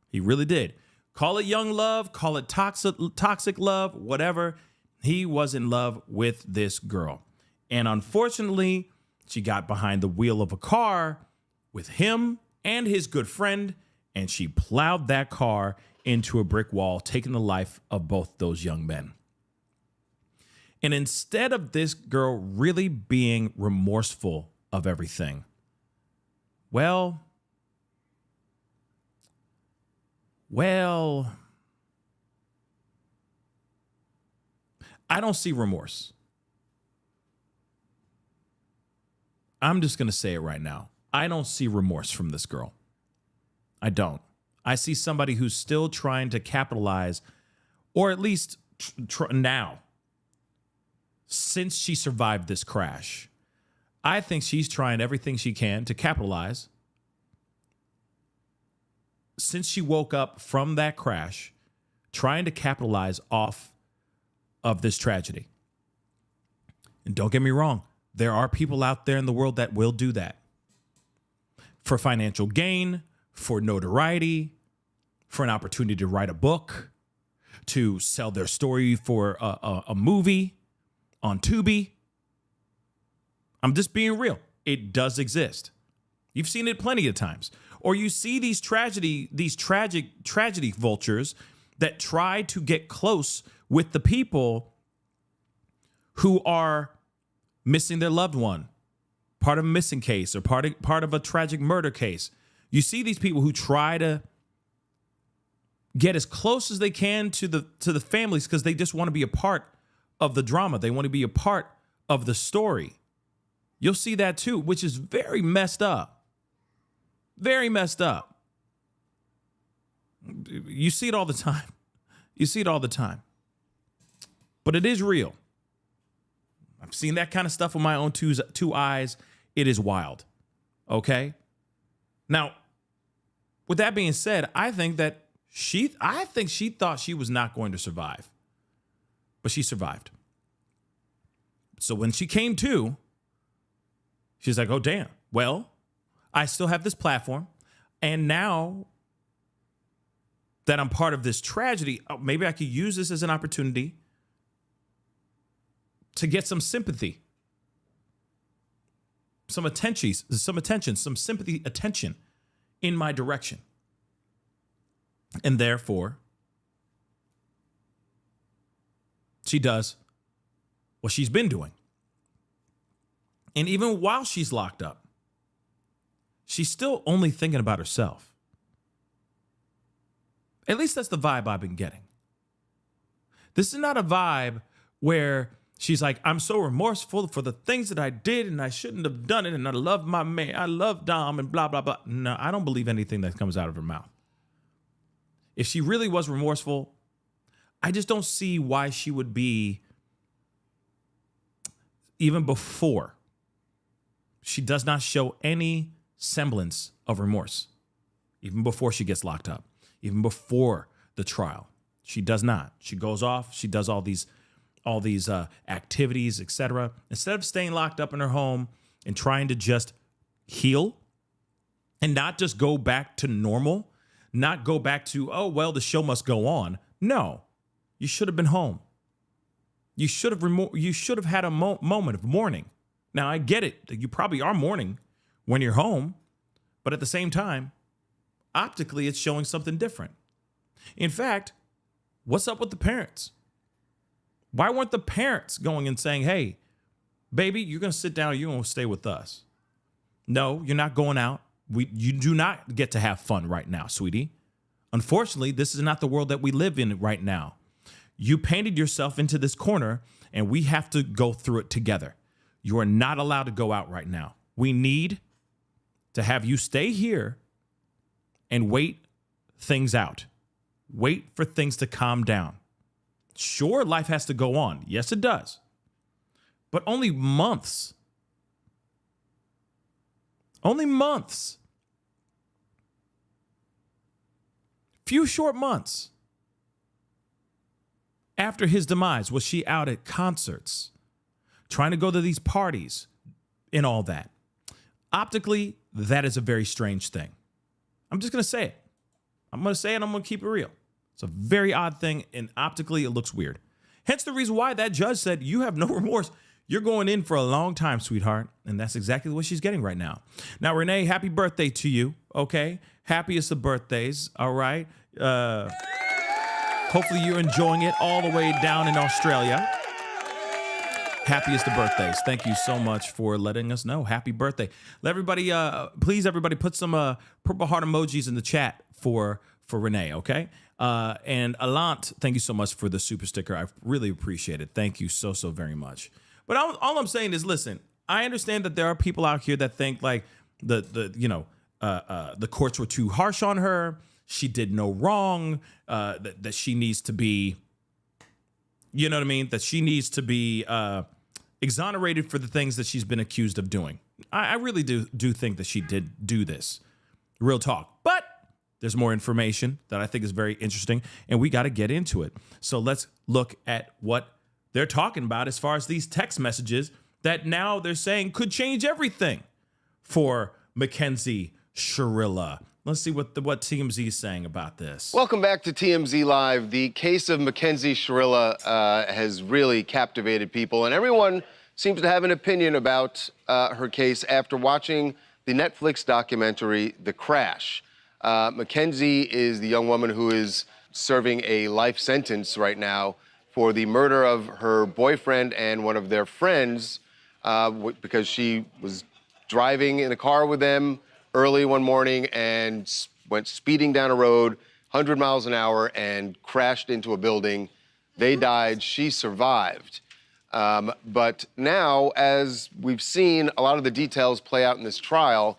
He really did. Call it young love, call it toxic love, whatever. He was in love with this girl. And unfortunately, she got behind the wheel of a car with him and his good friend, and she plowed that car into a brick wall, taking the life of both those young men. And instead of this girl really being remorseful of everything, well, I don't see remorse. I'm just going to say it right now. I don't see remorse from this girl. I don't. I see somebody who's still trying to capitalize, or at least now, since she survived this crash. I think she's trying everything she can to capitalize. Since she woke up from that crash, trying to capitalize off of this tragedy. And don't get me wrong, there are people out there in the world that will do that. For financial gain, for notoriety, for an opportunity to write a book, to sell their story for a movie on Tubi. I'm just being real. It does exist. You've seen it plenty of times. Or you see these tragic tragedy vultures that try to get close with the people who are missing their loved one, part of a missing case or part of a tragic murder case. You see these people who try to get as close as they can to the families because they just want to be a part of the drama. They want to be a part of the story. You'll see that too, which is very messed up. Very messed up. You see it all the time. You see it all the time. But it is real. I've seen that kind of stuff with my own two eyes. It is wild. Okay? Now, with that being said, I think she thought she was not going to survive. But she survived. So when she came to, she's like, oh, damn. Well, I still have this platform. And now that I'm part of this tragedy, maybe I could use this as an opportunity to get some sympathy, some attention, some sympathy, attention in my direction. And therefore, she does what she's been doing. And even while she's locked up, she's still only thinking about herself. At least that's the vibe I've been getting. This is not a vibe where she's like, I'm so remorseful for the things that I did and I shouldn't have done it and I love my man, I love Dom and blah, blah, blah. No, I don't believe anything that comes out of her mouth. If she really was remorseful, I just don't see why she would be, even before, she does not show any semblance of remorse, even before she gets locked up, even before the trial. She does not. She goes off. She does all these activities, etc. Instead of staying locked up in her home and trying to just heal and not just go back to normal, not go back to, oh, well, the show must go on. No, you should have been home. You should have had a moment of mourning. Now, I get it. You probably are mourning when you're home, but at the same time, optically, it's showing something different. In fact, what's up with the parents? Why weren't the parents going and saying, hey, baby, you're going to sit down, you're going to stay with us? No, you're not going out. You do not get to have fun right now, sweetie. Unfortunately, this is not the world that we live in right now. You painted yourself into this corner, and we have to go through it together. You are not allowed to go out right now. We need to have you stay here and wait things out. Wait for things to calm down. Sure, life has to go on. Yes, it does. But only months. Only months. Few short months after his demise was she out at concerts, trying to go to these parties and all that. Optically, that is a very strange thing. I'm just going to say it. I'm going to say it and I'm going to keep it real. It's a very odd thing, and optically, it looks weird. Hence the reason why that judge said, you have no remorse. You're going in for a long time, sweetheart. And that's exactly what she's getting right now. Now, Renee, happy birthday to you, okay? Happiest of birthdays, all right? Hopefully you're enjoying it all the way down in Australia. Happiest of birthdays. Thank you so much for letting us know. Happy birthday. Let everybody, please, everybody, put some purple heart emojis in the chat for Renee, okay? And Alant, thank you so much for the super sticker. I really appreciate it. Thank you so very much. But all I'm saying is, listen, I understand that there are people out here that think like the courts were too harsh on her. She did no wrong. That she needs to be, you know what I mean? That she needs to be exonerated for the things that she's been accused of doing. I really do think that she did do this. Real talk. But there's more information that I think is very interesting, and we got to get into it. So let's look at what they're talking about as far as these text messages that now they're saying could change everything for Mackenzie Shirilla. Let's see what TMZ is saying about this. Welcome back to TMZ Live. The case of Mackenzie Shirilla has really captivated people, and everyone seems to have an opinion about her case after watching the Netflix documentary, The Crash. Mackenzie is the young woman who is serving a life sentence right now for the murder of her boyfriend and one of their friends because she was driving in a car with them early one morning and went speeding down a road 100 miles an hour and crashed into a building. They died. She survived. But now, as we've seen a lot of the details play out in this trial,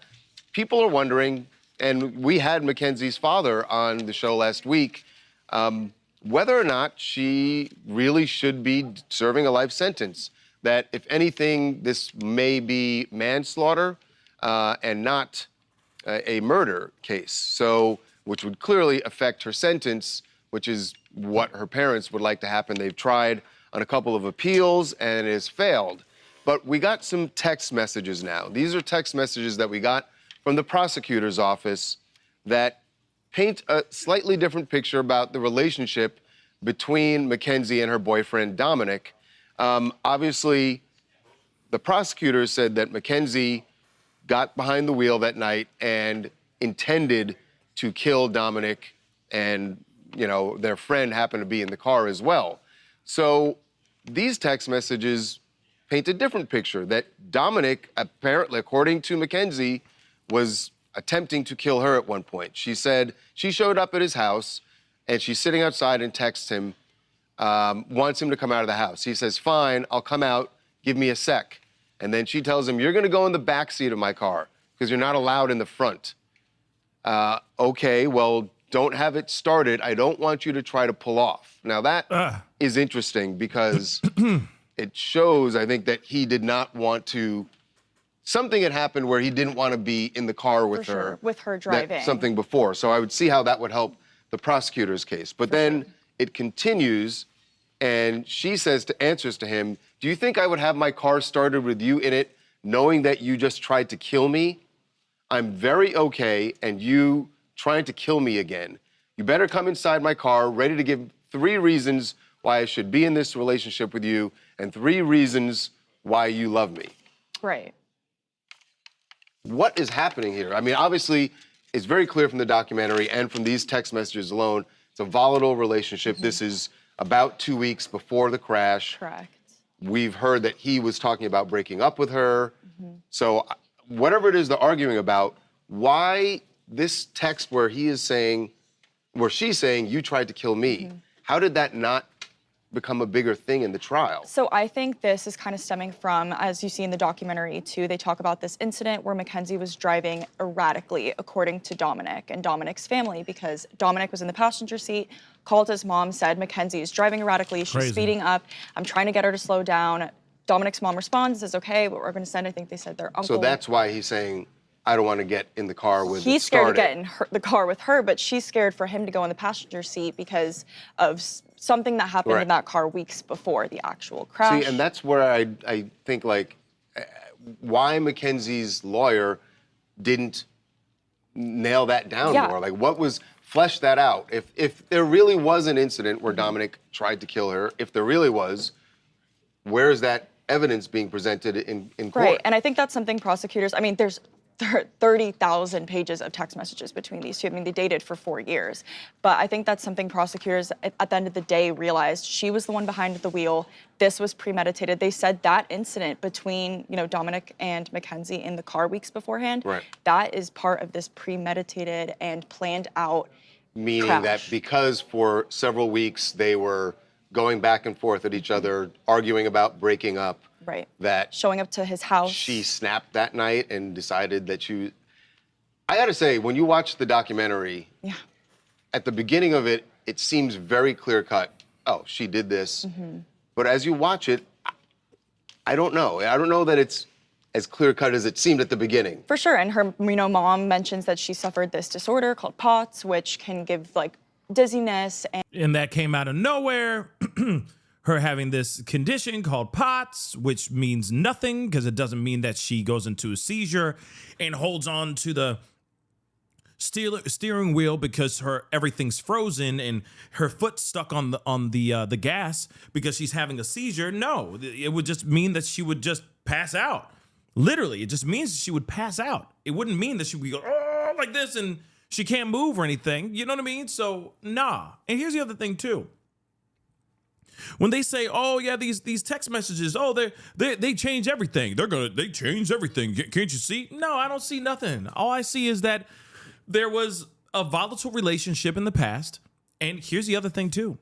people are wondering, and we had Mackenzie's father on the show last week, whether or not she really should be serving a life sentence. That, if anything, this may be manslaughter and not a murder case. So, which would clearly affect her sentence, which is what her parents would like to happen. They've tried on a couple of appeals and it has failed. But we got some text messages now. These are text messages that we got from the prosecutor's office that paint a slightly different picture about the relationship between Mackenzie and her boyfriend, Dominic. Obviously, the prosecutor said that Mackenzie got behind the wheel that night and intended to kill Dominic, and, you know, their friend happened to be in the car as well. So these text messages paint a different picture, that Dominic, apparently, according to Mackenzie, was attempting to kill her at one point. She said she showed up at his house and she's sitting outside and texts him, wants him to come out of the house. He says, fine, I'll come out, give me a sec. And then she tells him, you're gonna go in the back seat of my car because you're not allowed in the front. Okay, well, don't have it started. I don't want you to try to pull off. Now that is interesting because it shows, I think, that he did not want to, something had happened where he didn't want to be in the car with her. With her driving. Something before. So I would see how that would help the prosecutor's case. But then it continues and she answers to him, do you think I would have my car started with you in it knowing that you just tried to kill me? I'm very okay, and you trying to kill me again. You better come inside my car, ready to give 3 reasons why I should be in this relationship with you, and 3 reasons why you love me. Right. What is happening here? I mean, obviously, it's very clear from the documentary and from these text messages alone, it's a volatile relationship. This is about 2 weeks before the crash. Correct. We've heard that he was talking about breaking up with her. So whatever it is they're arguing about, why this text where she's saying, you tried to kill me, how did that not become a bigger thing in the trial? So I think this is kind of stemming from, as you see in the documentary too, they talk about this incident where Mackenzie was driving erratically, according to Dominic and Dominic's family, because Dominic was in the passenger seat, called his mom, said Mackenzie is driving erratically, she's speeding up, I'm trying to get her to slow down. Dominic's mom responds, says, okay, but we're going to send, I think they said their uncle. So that's why he's saying, I don't want to get in the car with He's scared to get in the car with her, but she's scared for him to go in the passenger seat because of something that happened in that car weeks before the actual crash. See, and that's where I think, like, why Mackenzie's lawyer didn't nail that down more. Like, what was, flesh that out. If there really was an incident where Dominic tried to kill her, if there really was, where is that evidence being presented in court? Right, and I think that's something prosecutors, I mean, there's 30,000 pages of text messages between these two. I mean, they dated for 4 years. But I think that's something prosecutors, at the end of the day, realized she was the one behind the wheel. This was premeditated. They said that incident between, you know, Dominic and Mackenzie in the car weeks beforehand, that is part of this premeditated and planned out Meaning crash. that because for several weeks they were going back and forth at each other, arguing about breaking up, that showing up to his house. She snapped that night and decided that she... I gotta say, when you watch the documentary, at the beginning of it, it seems very clear-cut. Oh, she did this. But as you watch it, I don't know. I don't know that it's as clear-cut as it seemed at the beginning. For sure, and her, you know, mom mentions that she suffered this disorder called POTS, which can give, like, dizziness. And that came out of nowhere. Her having this condition called POTS, which means nothing because it doesn't mean that she goes into a seizure and holds on to the steering wheel because everything's frozen and her foot's stuck on the gas because she's having a seizure. No, it would just mean that she would just pass out. Literally, it just means she would pass out. It wouldn't mean that she would go like this and She can't move or anything. You know what I mean? So, nah. And here's the other thing, too. When they say, oh, yeah, these text messages, oh, they change everything. They change everything. Can't you see? No, I don't see nothing. All I see is that there was a volatile relationship in the past. And here's the other thing, too.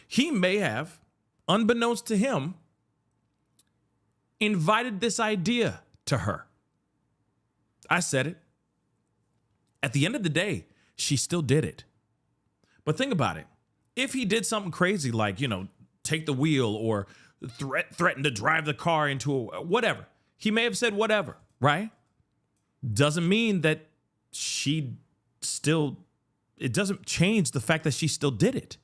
He may have, unbeknownst to him, invited this idea to her. I said it. At the end of the day, she still did it. But think about it. If he did something crazy like, take the wheel or threaten to drive the car into whatever, he may have said whatever, right? Doesn't mean that it doesn't change the fact that she still did it.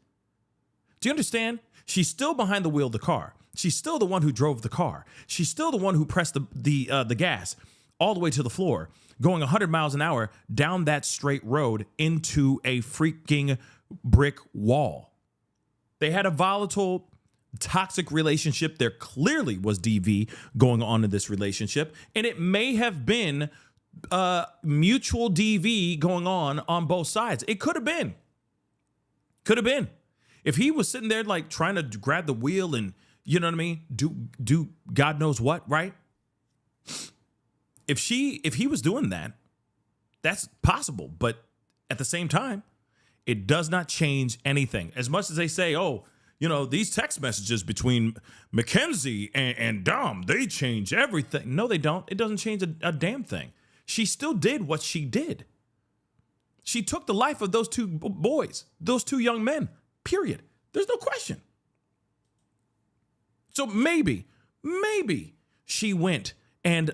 Do you understand? She's still behind the wheel of the car. She's still the one who drove the car. She's still the one who pressed the gas all the way to the floor, going 100 miles an hour down that straight road into a freaking brick wall. They had a volatile, toxic relationship. There clearly was DV going on in this relationship, and it may have been mutual DV going on both sides. It could have been. Could have been. If he was sitting there like trying to grab the wheel and, you know what I mean, do God knows what, right? If he was doing that, that's possible. But at the same time, it does not change anything. As much as they say, oh, these text messages between Mackenzie and Dom, they change everything. No, they don't. It doesn't change a damn thing. She still did what she did. She took the life of those two boys, those two young men, period. There's no question. So maybe she went and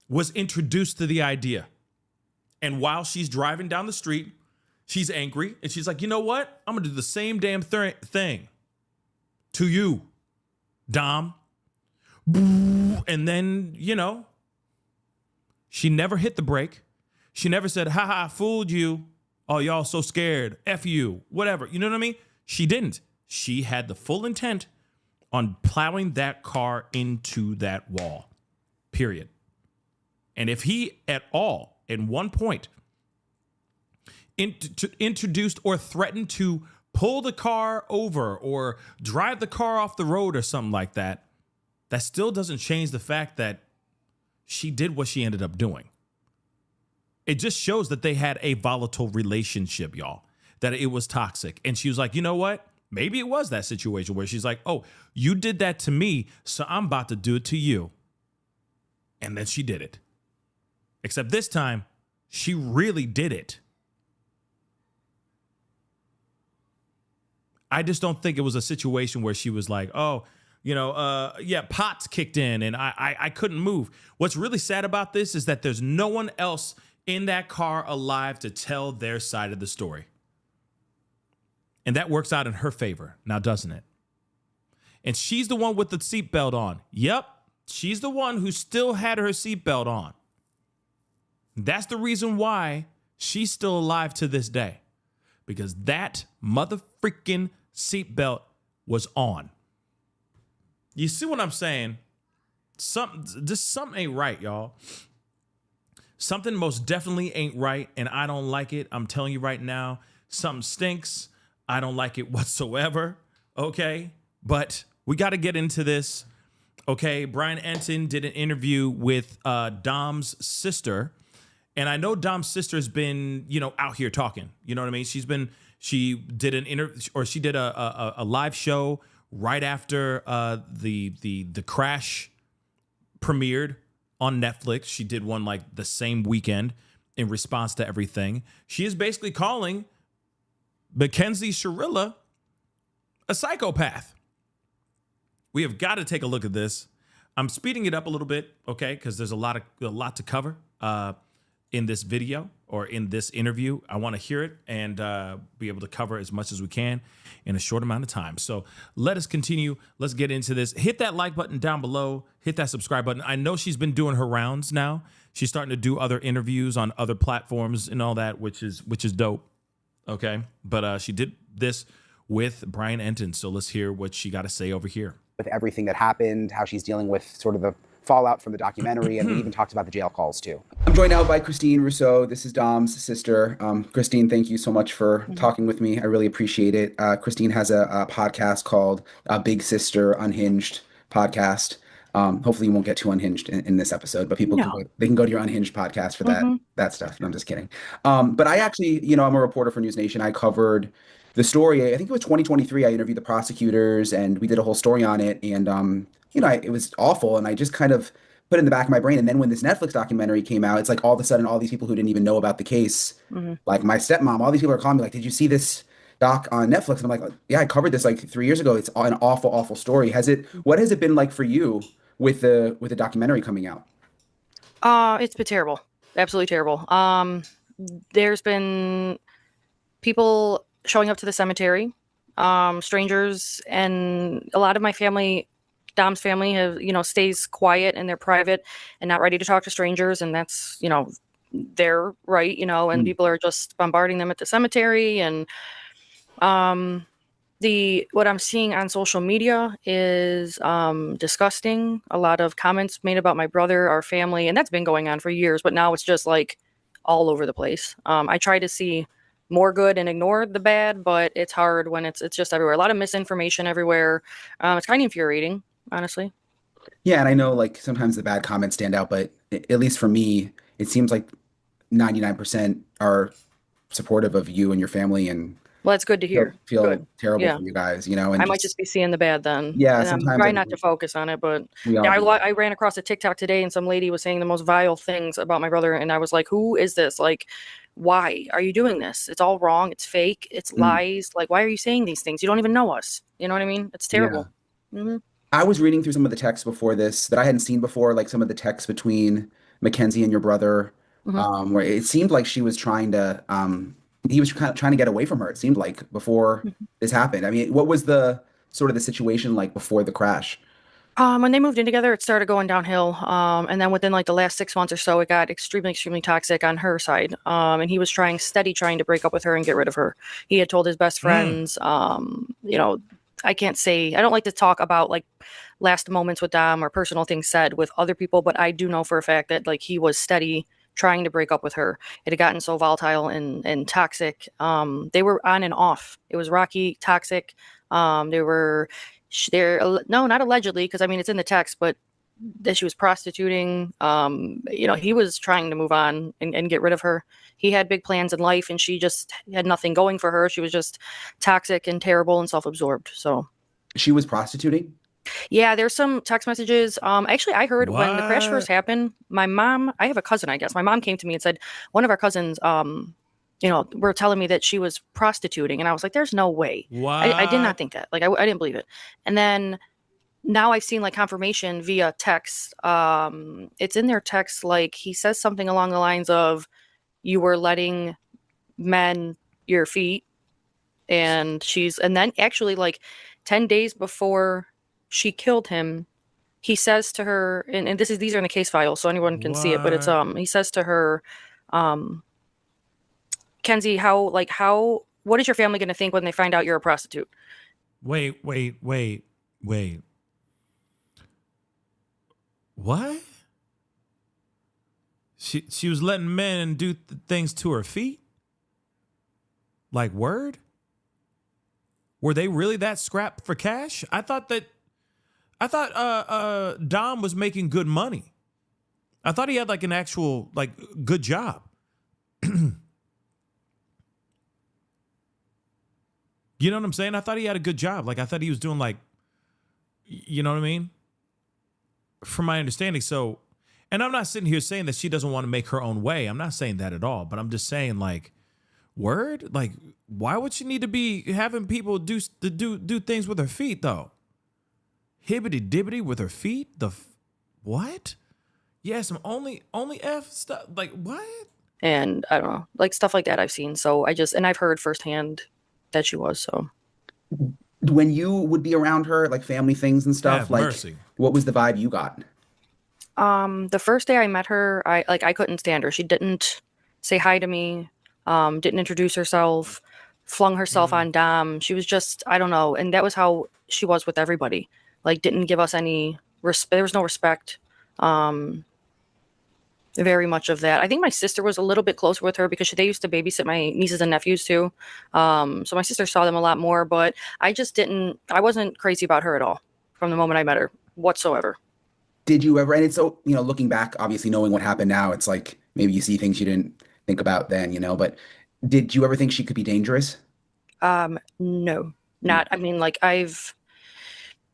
was introduced to the idea. And while she's driving down the street, she's angry. And she's like, you know what? I'm going to do the same damn thing to you, Dom. And then, she never hit the brake. She never said, ha, fooled you. Oh, y'all so scared. F you. Whatever. You know what I mean? She didn't. She had the full intent on plowing that car into that wall. Period. And if he at all, at one point, introduced or threatened to pull the car over or drive the car off the road or something like that, that still doesn't change the fact that she did what she ended up doing. It just shows that they had a volatile relationship, y'all, that it was toxic. And she was like, you know what? Maybe it was that situation where she's like, oh, you did that to me, so I'm about to do it to you. And then she did it. Except this time, she really did it. I just don't think it was a situation where she was like, oh, pots kicked in and I couldn't move. What's really sad about this is that there's no one else in that car alive to tell their side of the story. And that works out in her favor, now doesn't it? And she's the one with the seatbelt on. Yep, she's the one who still had her seatbelt on. That's the reason why she's still alive to this day. Because that mother freaking seatbelt was on. You see what I'm saying? Something ain't right, y'all. Something most definitely ain't right, and I don't like it. I'm telling you right now, something stinks. I don't like it whatsoever, okay? But we got to get into this, okay? Brian Entin did an interview with Dom's sister, and I know Dom's sister has been, out here talking. You know what I mean? She did an interview, or she did a live show right after the Crash premiered on Netflix. She did one like the same weekend in response to everything. She is basically calling Mackenzie Shirilla a psychopath. We have got to take a look at this. I'm speeding it up a little bit, okay, because there's a lot to cover in this video or in this interview. I want to hear it and be able to cover as much as we can in a short amount of time. So let us continue. Let's get into this. Hit that like button down below. Hit that subscribe button. I know she's been doing her rounds now. She's starting to do other interviews on other platforms and all that, which is dope. Okay, but she did this with Brian Entin. So let's hear what she got to say over here. With everything that happened, how she's dealing with sort of the fallout from the documentary, and we even talked about the jail calls too. I'm joined now by Christine Rousseau. This is Dom's sister. Christine, thank you so much for talking with me. I really appreciate it. Christine has a podcast called Big Sister Unhinged podcast. Hopefully you won't get too unhinged in this episode, but people they can go to your Unhinged podcast for that stuff. No, I'm just kidding. But I actually, I'm a reporter for News Nation. I covered the story. I think it was 2023. I interviewed the prosecutors and we did a whole story on it. And it was awful. And I just kind of put it in the back of my brain. And then when this Netflix documentary came out, it's like all of a sudden all these people who didn't even know about the case, like my stepmom, all these people are calling me like, did you see this doc on Netflix? And I'm like, yeah, I covered this like 3 years ago. It's an awful, awful story. What has it been like for you with the documentary coming out? It's been terrible. Absolutely terrible. There's been people showing up to the cemetery, strangers, and a lot of my family, Dom's family, stays quiet and they're private and not ready to talk to strangers, and that's their right, and people are just bombarding them at the cemetery. And what I'm seeing on social media is disgusting. A lot of comments made about my brother, our family, and that's been going on for years, but now it's just like all over the place. I try to see more good and ignore the bad, but it's hard when it's just everywhere. A lot of misinformation everywhere. It's kind of infuriating, honestly. Yeah, and I know like sometimes the bad comments stand out, but at least for me, it seems like 99% are supportive of you and your family, and well, it's good to hear. Feel terrible for you guys, And I might just be seeing the bad then. Yeah, and sometimes I'm trying not to focus on it, but I ran across a TikTok today, and some lady was saying the most vile things about my brother, and I was like, "Who is this? Like, why are you doing this? It's all wrong. It's fake. It's lies. Like, why are you saying these things? You don't even know us. You know what I mean? It's terrible." Yeah. I was reading through some of the texts before this that I hadn't seen before, like some of the texts between Mackenzie and your brother, where it seemed like she was trying to. He was kind of trying to get away from her, it seemed like, before this happened. I mean, what was the situation like before the crash? When they moved in together, it started going downhill. And then within like the last 6 months or so, it got extremely, extremely toxic on her side. And he was trying to break up with her and get rid of her. He had told his best friends, I don't like to talk about like last moments with Dom or personal things said with other people, but I do know for a fact that like he was steady trying to break up with her. It had gotten so volatile and toxic. They were on and off. It was rocky, toxic. No, not allegedly, because I mean, it's in the text, but that she was prostituting. He was trying to move on and get rid of her. He had big plans in life, and she just had nothing going for her. She was just toxic and terrible and self-absorbed. So she was prostituting? Yeah, there's some text messages. Actually, I heard when the crash first happened, my mom, I have a cousin, I guess. My mom came to me and said, one of our cousins, were telling me that she was prostituting. And I was like, there's no way. I did not think that. Like, I didn't believe it. And then now I've seen like confirmation via text. It's in their text. Like he says something along the lines of, you were letting men your feet. And then actually like 10 days before she killed him, he says to her, and these are in the case file, so anyone can see it, but it's he says to her, Kenzie, what is your family gonna think when they find out you're a prostitute? Wait. What? She was letting men do things to her feet? Like word? Were they really that scrapped for cash? I thought Dom was making good money. I thought he had like an actual like good job. You know what I'm saying? I thought he had a good job. Like I thought he was doing like, you know what I mean? From my understanding. So, and I'm not sitting here saying that she doesn't want to make her own way. I'm not saying that at all, but I'm just saying like, word? Like, why would she need to be having people do things with her feet though? Hibbity dibbity with her feet? What? Yeah, some only F stuff. Like what? And I don't know, like stuff like that I've seen. So and I've heard firsthand that she was. So when you would be around her, like family things and stuff, like mercy. What was the vibe you got? The first day I met her, I couldn't stand her. She didn't say hi to me, didn't introduce herself, flung herself on Dom. She was just, I don't know. And that was how she was with everybody. Like didn't give us any respect. There was no respect. Very much of that. I think my sister was a little bit closer with her because they used to babysit my nieces and nephews too. So my sister saw them a lot more, but I wasn't crazy about her at all from the moment I met her whatsoever. Did you ever, and it's so, looking back, obviously knowing what happened now, it's like maybe you see things you didn't think about then, but did you ever think she could be dangerous? No, not, I mean, like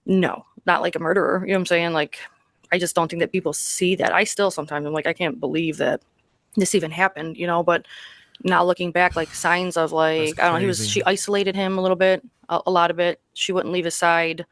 no, not like a murderer. You know what I'm saying? Like, I just don't think that people see that. I still sometimes I'm like, I can't believe that this even happened, but now looking back, like signs of like, I don't know, she isolated him a little bit, a lot of it. She wouldn't leave his side.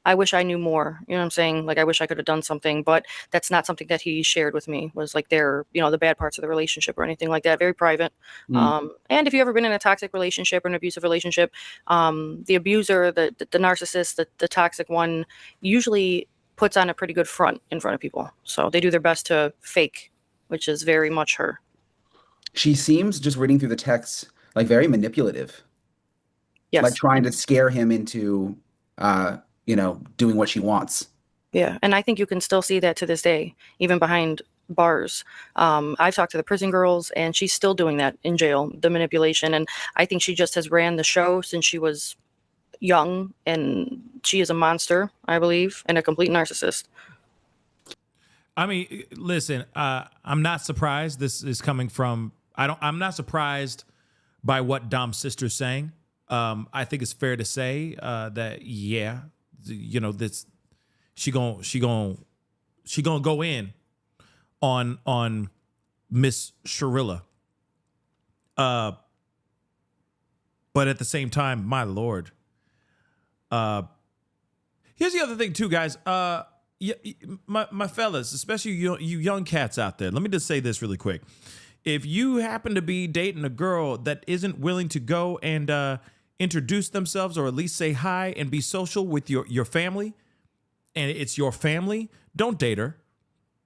I wish I knew more, you know what I'm saying? Like, I wish I could have done something, but that's not something that he shared with me, was like the bad parts of the relationship or anything like that. Very private. And if you've ever been in a toxic relationship or an abusive relationship, the abuser, the narcissist, the toxic one usually puts on a pretty good front in front of people. So they do their best to fake, which is very much her. She seems, just reading through the text, like very manipulative. Yes. Like trying to scare him into, doing what she wants. Yeah. And I think you can still see that to this day, even behind bars. I've talked to the prison girls and she's still doing that in jail, the manipulation. And I think she just has ran the show since she was young, and she is a monster, I believe, and a complete narcissist. I mean, listen, I'm not surprised this is coming from, I'm not surprised by what Dom's sister's saying. I think it's fair to say that, yeah, this, she gonna go in on Miss Shirilla. But at the same time, my Lord. Here's the other thing too, guys. Yeah, my fellas, especially you young cats out there, let me just say this really quick. If you happen to be dating a girl that isn't willing to go and introduce themselves, or at least say hi and be social with your family, and it's your family, don't date her.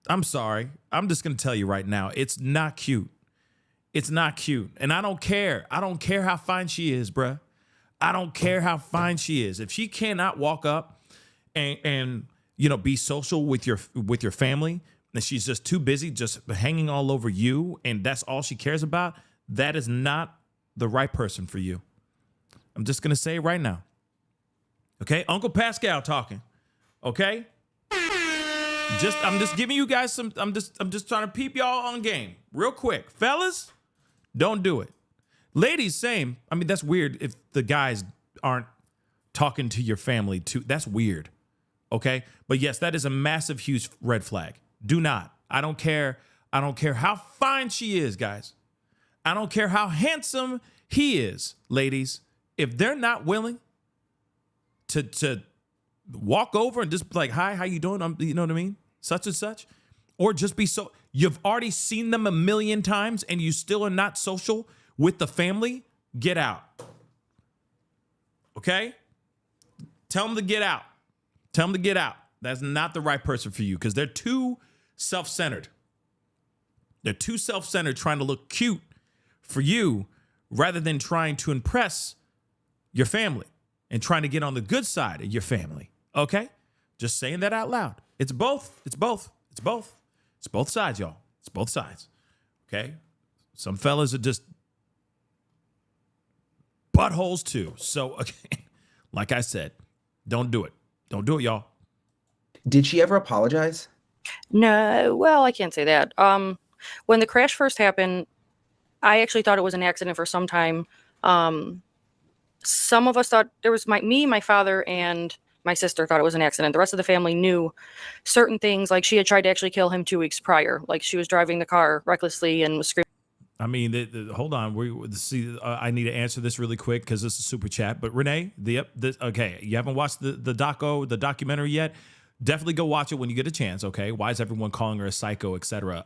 I'm sorry. I'm just going to tell you right now, it's not cute. It's not cute. And I don't care. I don't care how fine she is, bruh. I don't care how fine she is. If she cannot walk up and be social with your family, and she's just too busy just hanging all over you, and that's all she cares about, that is not the right person for you. I'm just going to say it right now. Okay? Uncle Pascal talking. Okay? I'm just giving you guys some, I'm just trying to peep y'all on game real quick. Fellas, don't do it. Ladies, same. I mean, that's weird if the guys aren't talking to your family too. That's weird. Okay? But yes, that is a massive, huge red flag. Do not. I don't care. I don't care how fine she is, guys. I don't care how handsome he is, ladies. If they're not willing to walk over and just be like, hi, how you doing? You know what I mean? Such and such. Or just be so, you've already seen them a million times and you still are not social with the family, get out. Okay? Tell them to get out. Tell them to get out. That's not the right person for you because they're too self-centered. They're too self-centered, trying to look cute for you rather than trying to impress your family and trying to get on the good side of your family. Okay? Just saying that out loud. It's both. It's both. It's both. It's both sides, y'all. It's both sides. Okay? Some fellas are just buttholes too. So, okay, like I said, don't do it. Don't do it, y'all. Did she ever apologize? No, well, I can't say that. When the crash first happened, I actually thought it was an accident for some time. Some of us thought there was my father, and my sister thought it was an accident. The rest of the family knew certain things, like she had tried to actually kill him 2 weeks prior. Like she was driving the car recklessly and was screaming. I mean, hold on. I need to answer this really quick because this is super chat. But Renee, okay, you haven't watched the documentary yet? Definitely go watch it when you get a chance. Okay, why is everyone calling her a psycho, etc.?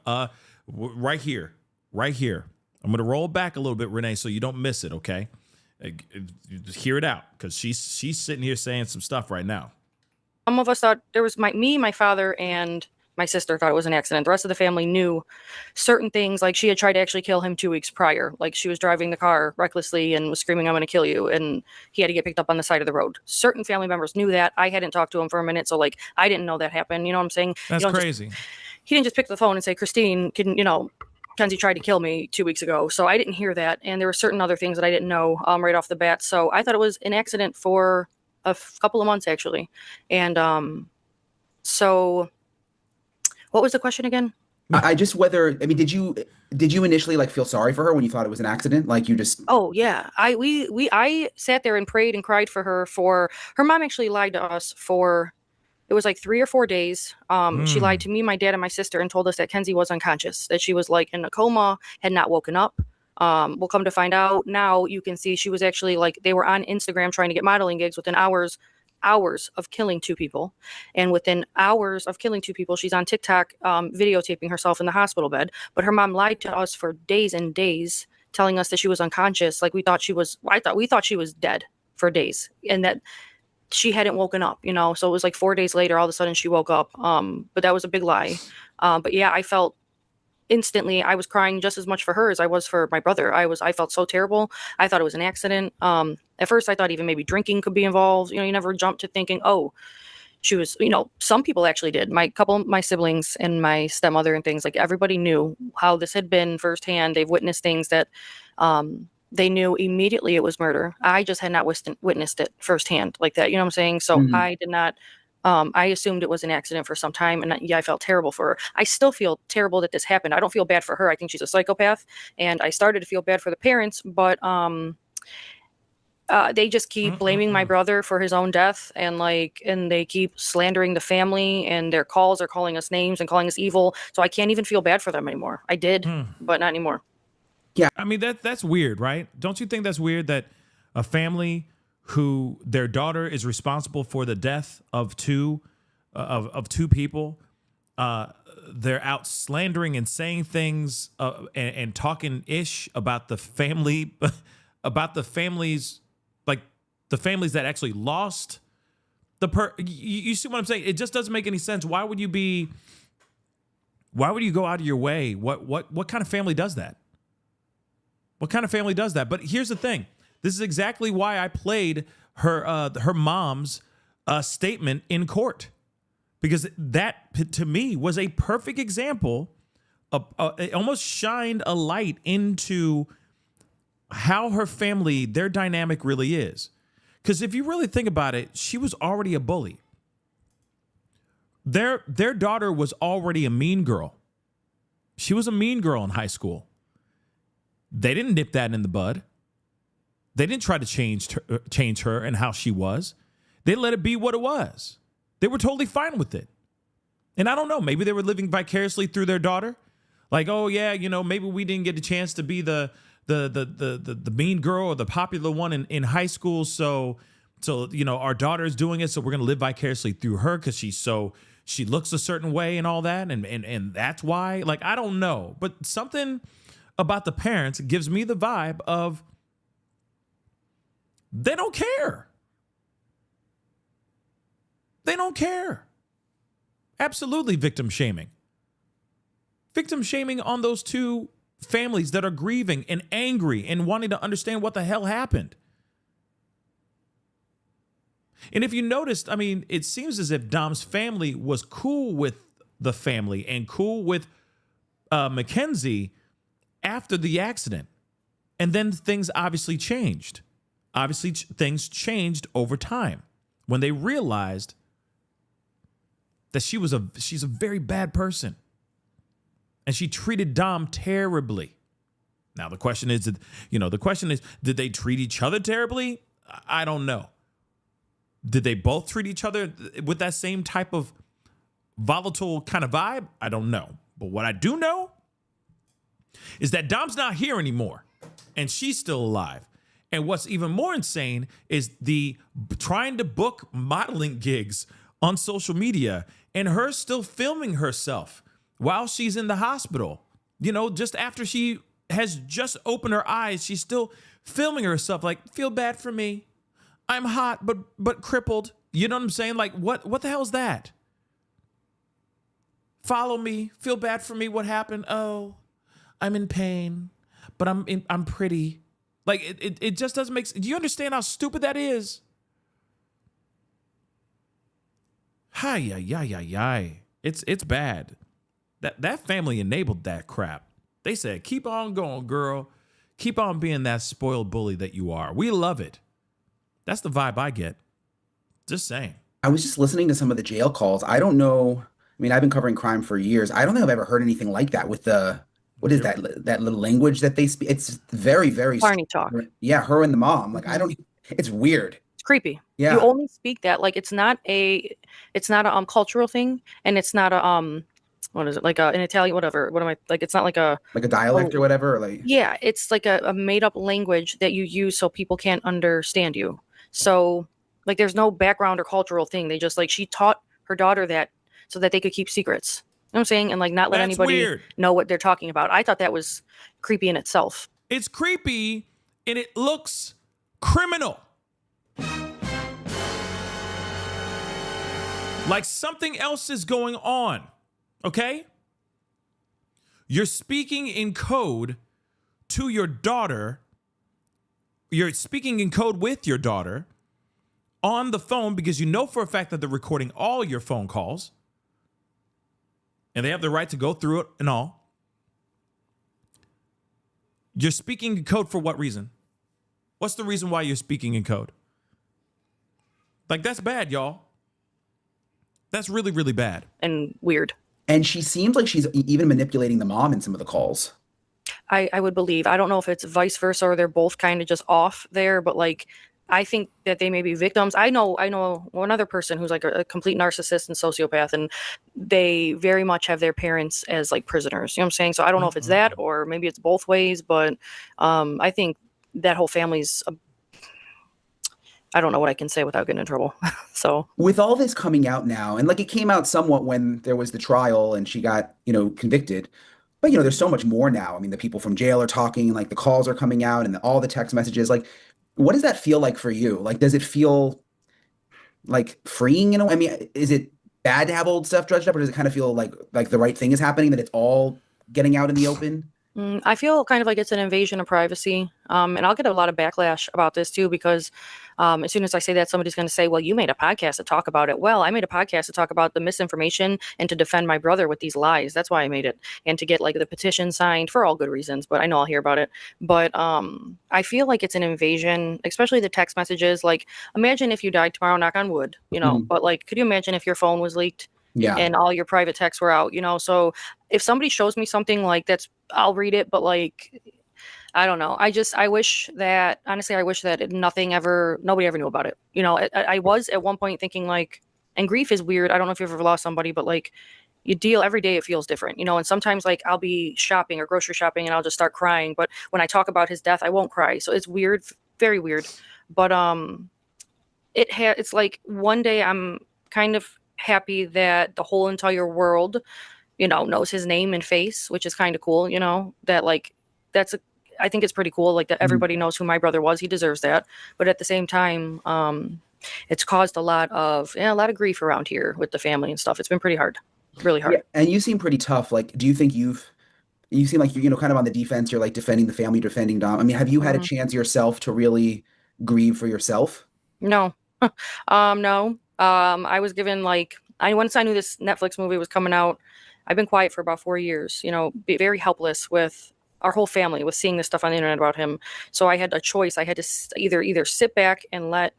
Right here. I'm gonna roll back a little bit, Renee, so you don't miss it. Okay, just hear it out because she's sitting here saying some stuff right now. Some of us thought there was my father, and my sister thought it was an accident. The rest of the family knew certain things, like she had tried to actually kill him 2 weeks prior. Like she was driving the car recklessly and was screaming, "I'm going to kill you." And he had to get picked up on the side of the road. Certain family members knew that. I hadn't talked to him for a minute. So like, I didn't know that happened. You know what I'm saying? That's crazy. he didn't just pick the phone and say, Christine, Kenzie tried to kill me 2 weeks ago. So I didn't hear that. And there were certain other things that I didn't know right off the bat. So I thought it was an accident for a couple of months, actually. And so what was the question again? I just did you initially like feel sorry for her when you thought it was an accident? Like you just Oh yeah. I sat there and prayed and cried for her. For her mom actually lied to us for it was like 3 or 4 days. She lied to me, my dad, and my sister and told us that Kenzie was unconscious, that she was like in a coma, had not woken up. We'll come to find out now, you can see she was actually like, they were on Instagram trying to get modeling gigs within hours of killing 2 people. And within hours of killing 2 people, she's on TikTok videotaping herself in the hospital bed. But her mom lied to us for days and days, telling us that she was unconscious. Like we thought she was dead for days, and that she hadn't woken up, so it was like 4 days later, all of a sudden she woke up. But that was a big lie. But yeah, I felt instantly, I was crying just as much for her as I was for my brother. I felt so terrible. I thought it was an accident. At first I thought even maybe drinking could be involved. You never jump to thinking, oh, she was, some people actually did. My siblings and my stepmother and things, like everybody knew how this had been firsthand. They've witnessed things that, they knew immediately it was murder. I just had not witnessed it firsthand like that. You know what I'm saying? So I did not, I assumed it was an accident for some time. And I felt terrible for her. I still feel terrible that this happened. I don't feel bad for her. I think she's a psychopath. And I started to feel bad for the parents, but they just keep blaming my brother for his own death. And they keep slandering the family, and their calls are calling us names and calling us evil. So I can't even feel bad for them anymore. I did, but not anymore. Yeah. I mean, that's weird, right? Don't you think that's weird that a family who their daughter is responsible for the death of two people, they're out slandering and saying things and talking ish about the family, about the families, like the families that actually lost you see what I'm saying? It just doesn't make any sense. Why would you go out of your way? What kind of family does that? What kind of family does that? But here's the thing. This is exactly why I played her mom's statement in court, because that, to me, was a perfect example of it almost shined a light into how her family, their dynamic really is. Because if you really think about it, she was already a bully. Their daughter was already a mean girl. She was a mean girl in high school. They didn't nip that in the bud. They didn't try to change her and how she was. They let it be what it was. They were totally fine with it. And I don't know, maybe they were living vicariously through their daughter. Like, oh yeah, maybe we didn't get a chance to be the mean girl or the popular one in high school. So our daughter is doing it, so we're gonna live vicariously through her because she looks a certain way and all that, and that's why. Like, I don't know, but something about the parents gives me the vibe of they don't care. They don't care. Absolutely victim shaming. Victim shaming on those two families that are grieving and angry and wanting to understand what the hell happened. And if you noticed, I mean, it seems as if Dom's family was cool with the family and cool with Mackenzie after the accident. And then things obviously changed. Obviously, things changed over time when they realized that she's a very bad person. And she treated Dom terribly. Now, the question is, did they treat each other terribly? I don't know. Did they both treat each other with that same type of volatile kind of vibe? I don't know. But what I do know is that Dom's not here anymore, and she's still alive. And what's even more insane is the trying to book modeling gigs on social media and her still filming herself while she's in the hospital. Just after she has just opened her eyes, she's still filming herself like, feel bad for me. I'm hot, but crippled. You know what I'm saying? Like, what the hell is that? Follow me, feel bad for me. What happened? Oh, I'm in pain, but I'm pretty. Like, it just doesn't make sense. Do you understand how stupid that is? Hi. It's bad. That family enabled that crap. They said, keep on going, girl. Keep on being that spoiled bully that you are. We love it. That's the vibe I get. Just saying. I was just listening to some of the jail calls. I don't know. I mean, I've been covering crime for years. I don't think I've ever heard anything like that with what is that little language that they speak? It's very, very Barney talk. Yeah, her and the mom. Like, it's weird. It's creepy. Yeah. You only speak that. Like, it's not a cultural thing, and it's not a what is it, like an Italian, whatever. What am I, like, it's not like a dialect or whatever, or like. Yeah, it's like a made up language that you use so people can't understand you. So, like, there's no background or cultural thing. They just, like, she taught her daughter that so that they could keep secrets. You know what I'm saying? And, like, not let anybody know what they're talking about. I thought that was creepy in itself. It's creepy and it looks criminal. Like something else is going on. Okay? You're speaking in code to your daughter. You're speaking in code with your daughter on the phone because you know for a fact that they're recording all your phone calls. And they have the right to go through it and all. You're speaking in code for what reason? What's the reason why you're speaking in code? Like, that's bad, y'all. That's really, really bad. And weird. And she seems like she's even manipulating the mom in some of the calls. I would believe. I don't know if it's vice versa or they're both kind of just off there, but, like, I think that they may be victims. I know one other person who's like a complete narcissist and sociopath, and they very much have their parents as like prisoners. You know what I'm saying? So I don't know if it's that or maybe it's both ways, but I think that whole family's I don't know what I can say without getting in trouble. So with all this coming out now, and like it came out somewhat when there was the trial and she got, convicted. But, there's so much more now. I mean, the people from jail are talking, like the calls are coming out and all the text messages. Like, what does that feel like for you? Like, does it feel like freeing in a way? I mean, is it bad to have old stuff dredged up, or does it kind of feel like the right thing is happening, that it's all getting out in the open? I feel kind of like it's an invasion of privacy. And I'll get a lot of backlash about this too, because as soon as I say that, somebody's going to say, well, you made a podcast to talk about it. Well, I made a podcast to talk about the misinformation and to defend my brother with these lies. That's why I made it. And to get like the petition signed for all good reasons, but I know I'll hear about it. But I feel like it's an invasion, especially the text messages. Like, imagine if you died tomorrow, knock on wood, but like, could you imagine if your phone was leaked? Yeah. And all your private texts were out, so if somebody shows me something like that's, I'll read it, but like, I don't know. I wish that nobody ever knew about it. I was at one point thinking like, and grief is weird. I don't know if you've ever lost somebody, but like you deal every day, it feels different, and sometimes like I'll be shopping or grocery shopping and I'll just start crying. But when I talk about his death, I won't cry. So it's weird, very weird. But it's like one day I'm kind of happy that the whole entire world, knows his name and face, which is kind of cool, that like, I think it's pretty cool. Like that everybody knows who my brother was. He deserves that. But at the same time, it's caused a lot of grief around here with the family and stuff. It's been pretty hard, really hard. Yeah, and you seem pretty tough. Like, do you think you seem like you're, kind of on the defense. You're like defending the family, defending Dom. I mean, have you had a chance yourself to really grieve for yourself? No, no. I was given once I knew this Netflix movie was coming out, I've been quiet for about 4 years, be very helpless with our whole family with seeing this stuff on the internet about him. So I had a choice. I had to either sit back and let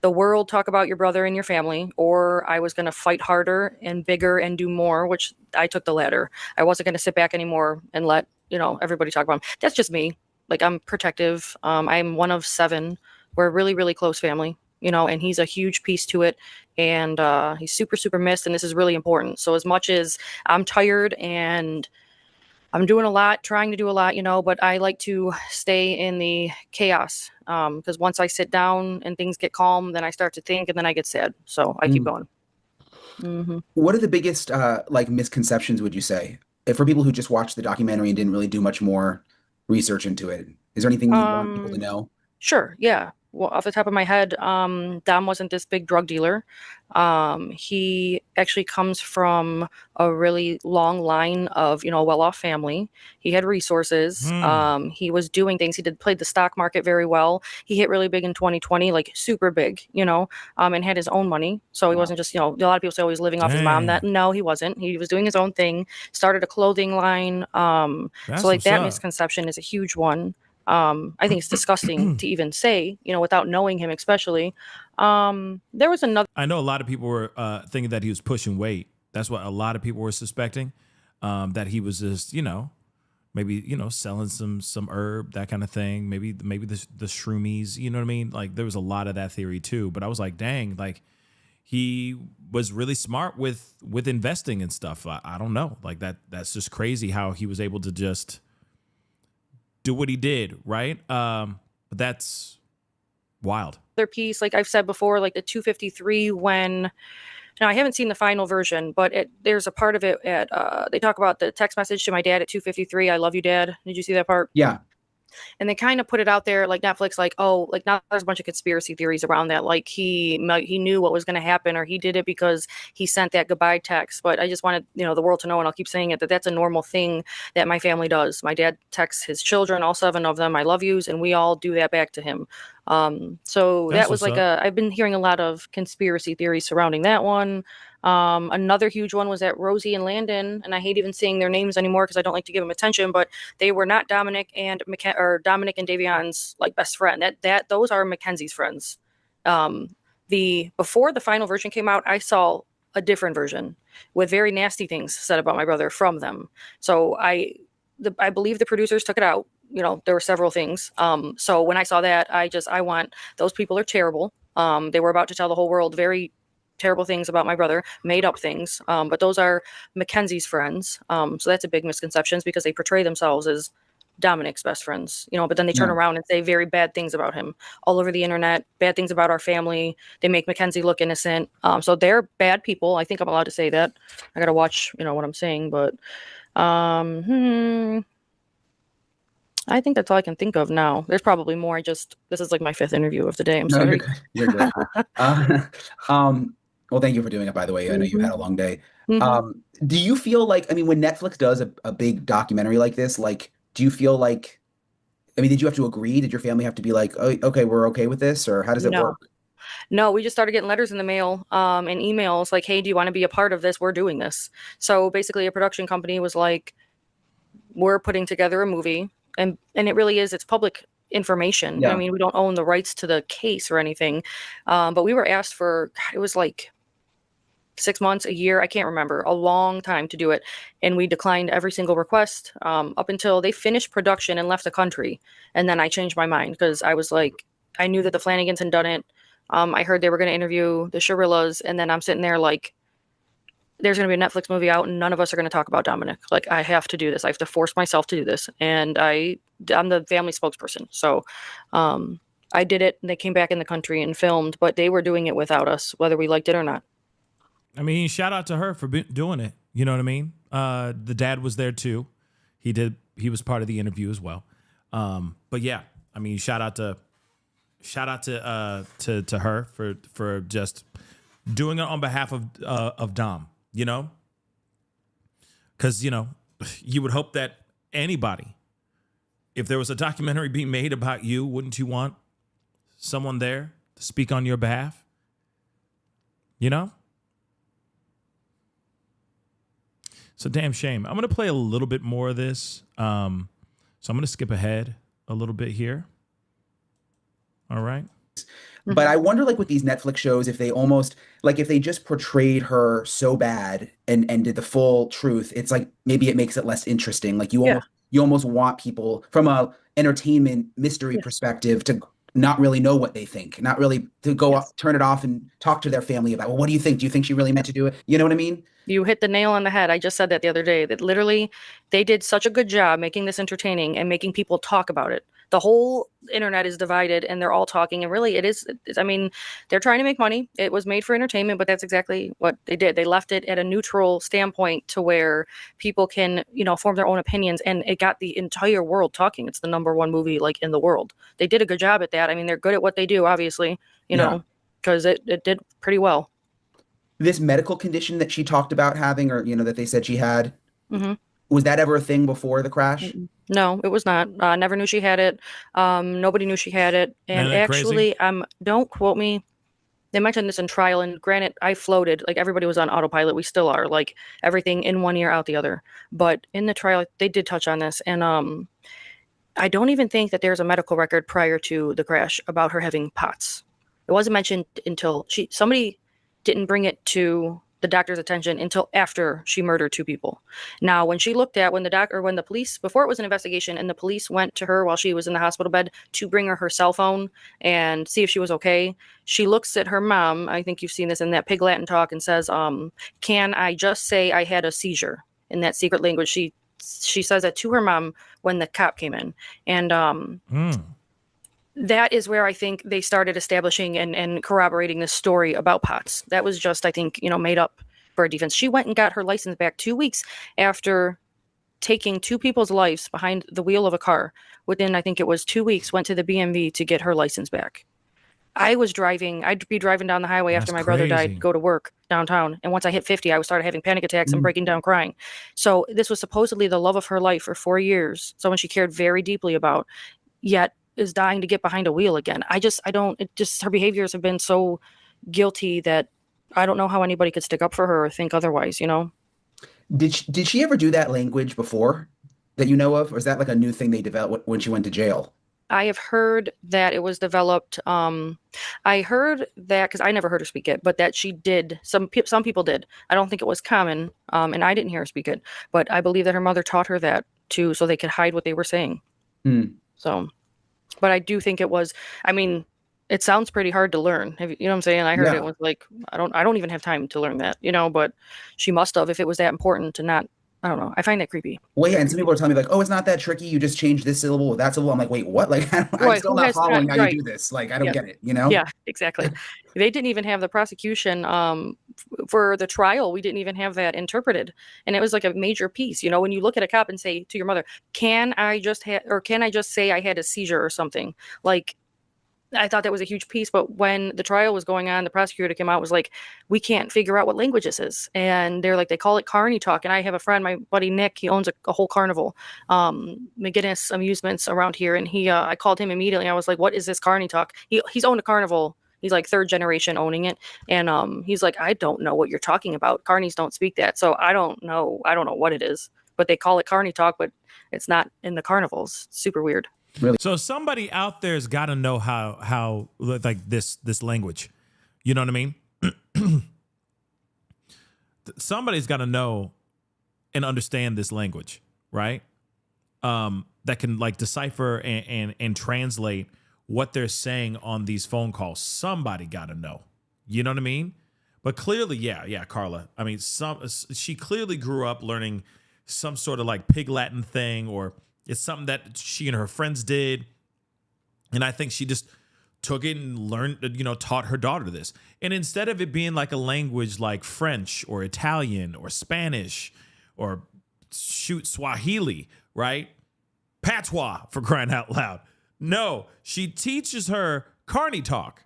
the world talk about your brother and your family, or I was going to fight harder and bigger and do more, which I took the latter. I wasn't going to sit back anymore and let, everybody talk about him. That's just me. Like, I'm protective. I'm one of 7. We're a really, really close family. And he's a huge piece to it. And he's super, super missed. And this is really important. So as much as I'm tired and I'm doing a lot, trying to do a lot, but I like to stay in the chaos. Because once I sit down and things get calm, then I start to think and then I get sad. So I keep going. Mm-hmm. What are the biggest misconceptions, would you say, for people who just watched the documentary and didn't really do much more research into it? Is there anything you want people to know? Sure. Yeah. well, off the top of my head, Dom wasn't this big drug dealer. He actually comes from a really long line of, a well-off family. He had resources. He was doing things. He played the stock market very well. He hit really big in 2020, like super big, and had his own money. So he wasn't just, a lot of people say, oh, he's living off his mom. No, he wasn't. He was doing his own thing, started a clothing line. That's So like what's that up. misconception is a huge one. I think it's disgusting to even say, without knowing him, especially. There was another. I know a lot of people were thinking that he was pushing weight. That's what a lot of people were suspecting. That he was just, maybe selling some herb, that kind of thing. Maybe the shroomies. You know what I mean? Like there was a lot of that theory too. But I was like, dang, like he was really smart with investing and stuff. I don't know, like that's just crazy how he was able to just do what he did, right? But that's wild. Their piece, like I've said before, like the 253 when. Now I haven't seen the final version, but there's a part of it at they talk about the text message to my dad at 253. I love you, Dad. Did you see that part? Yeah. And they kind of put it out there like Netflix, like, oh, like now there's a bunch of conspiracy theories around that. Like he knew what was going to happen, or he did it because he sent that goodbye text. But I just wanted, the world to know, and I'll keep saying it, that that's a normal thing that my family does. My dad texts his children, all 7 of them, I love yous, and we all do that back to him. So That's that was what's like up. I've been hearing a lot of conspiracy theories surrounding that one. Another huge one was that Rosie and Landon, and I hate even saying their names anymore because I don't like to give them attention, but they were not Dominic and Dominic and Davion's like best friend. Those are Mackenzie's friends. Before the final version came out, I saw a different version with very nasty things said about my brother from them. So I believe the producers took it out. There were several things. So when I saw that, those people are terrible. They were about to tell the whole world very terrible things about my brother, made up things. But those are Mackenzie's friends. So that's a big misconception because they portray themselves as Dominic's best friends, but then they turn around and say very bad things about him all over the internet, bad things about our family. They make Mackenzie look innocent. So they're bad people. I think I'm allowed to say that. I got to watch, what I'm saying, but, I think that's all I can think of now. There's probably more. This is like my 5th interview of the day. I'm sorry. You're good. Well, thank you for doing it, by the way. I know you've had a long day. Do you feel like, when Netflix does a big documentary like this, like, do you feel like, did you have to agree? Did your family have to be like, oh, okay, we're okay with this? Or how does it work? No, we just started getting letters in the mail and emails like, hey, do you want to be a part of this? We're doing this. So basically a production company was like, we're putting together a movie. And it really is, it's public information. Yeah. We don't own the rights to the case or anything. But we were asked for, it was like 6 months, a year, I can't remember, a long time to do it. And we declined every single request up until they finished production and left the country. And then I changed my mind because I was like, I knew that the Flanagans had done it. I heard they were going to interview the Shirillas. And then I'm sitting there like, there's going to be a Netflix movie out and none of us are going to talk about Dominic. Like, I have to do this. I have to force myself to do this. And I'm the family spokesperson. So I did it and they came back in the country and filmed, but they were doing it without us, whether we liked it or not. Shout out to her for doing it. You know what I mean? The dad was there too. He was part of the interview as well. But yeah, shout out to her for just doing it on behalf of Dom, because, you would hope that anybody, if there was a documentary being made about you, wouldn't you want someone there to speak on your behalf? It's a damn shame. I'm going to play a little bit more of this. So I'm going to skip ahead a little bit here. All right. But I wonder, like with these Netflix shows, if they almost like if they just portrayed her so bad and did the full truth, it's like maybe it makes it less interesting. Like you almost want people from a entertainment mystery perspective to not really know what they think, not really to go up, turn it off and talk to their family about, well, what do you think? Do you think she really meant to do it? You know what I mean? You hit the nail on the head. I just said that the other day, that literally they did such a good job making this entertaining and making people talk about it. The whole internet is divided and they're all talking. And really I mean, they're trying to make money. It was made for entertainment, but that's exactly what they did. They left it at a neutral standpoint to where people can, form their own opinions. And it got the entire world talking. It's the #1 movie like in the world. They did a good job at that. I mean, they're good at what they do, obviously, know, because it did pretty well. This medical condition that she talked about having, or, that they said she had, Mm-hmm. was that ever a thing before the crash? No, it was not. Never knew she had it. Nobody knew she had it. And actually, don't quote me. They mentioned this in trial, and granted, I floated. Like, everybody was on autopilot. We still are. Like, everything in one ear, out the other. But in the trial, they did touch on this. And I don't even think that there's a medical record prior to the crash about her having POTS. It wasn't mentioned until somebody didn't bring it to the doctor's attention until after she murdered 2 people. Now, when the police, before it was an investigation, and the police went to her while she was in the hospital bed to bring her cell phone and see if she was okay, she looks at her mom, I think you've seen this in that pig Latin talk, and says, can I just say I had a seizure? In that secret language, she says that to her mom when the cop came in. And that is where I think they started establishing and corroborating this story about POTS. That was just, I think, made up for a defense. She went and got her license back 2 weeks after taking 2 people's lives behind the wheel of a car. Within, I think it was 2 weeks, went to the BMV to get her license back. I'd be driving down the highway after my brother died, go to work downtown. And once I hit 50, I started having panic attacks and breaking down crying. So this was supposedly the love of her life for 4 years, someone she cared very deeply about, yet is dying to get behind a wheel again. Her behaviors have been so guilty that I don't know how anybody could stick up for her or think otherwise, Did she ever do that language before that you know of? Or is that like a new thing they developed when she went to jail? I have heard that it was developed. I heard that, because I never heard her speak it, but that she did. Some people did. I don't think it was common, and I didn't hear her speak it. But I believe that her mother taught her that too, so they could hide what they were saying. So, but I do think it was. I mean, it sounds pretty hard to learn. You know what I'm saying? I heard it was like I don't even have time to learn that. But she must have, if it was that important to not. I don't know. I find that creepy. Well, yeah, and some people are telling me like, "Oh, it's not that tricky. You just change this syllable with that syllable." I'm like, "Wait, what?" Like, I'm still not following how you do this. Like, I don't get it. Yeah, exactly. They didn't even have the prosecution for the trial. We didn't even have that interpreted, and it was like a major piece. When you look at a cop and say to your mother, "Can I just say I had a seizure or something?" Like, I thought that was a huge piece, but when the trial was going on, the prosecutor came out and was like, we can't figure out what language this is. And they're like, they call it carny talk. And I have a friend, my buddy Nick, he owns a whole carnival, McGinnis Amusements around here. And I called him immediately. I was like, what is this carny talk? He's owned a carnival. He's like 3rd generation owning it. And he's like, I don't know what you're talking about. Carnies don't speak that. So I don't know what it is, but they call it carny talk, but it's not in the carnivals. Super weird. Really? So somebody out there's got to know how like this language, you know what I mean? Somebody's got to know and understand this language, right? That can like decipher and translate what they're saying on these phone calls. Somebody got to know, you know what I mean? But clearly, yeah, Carla. I mean, she clearly grew up learning some sort of like pig Latin thing, or it's something that she and her friends did. And I think she just took it and learned, taught her daughter this. And instead of it being like a language like French or Italian or Spanish or Swahili, right? Patois, for crying out loud. No, she teaches her carny talk.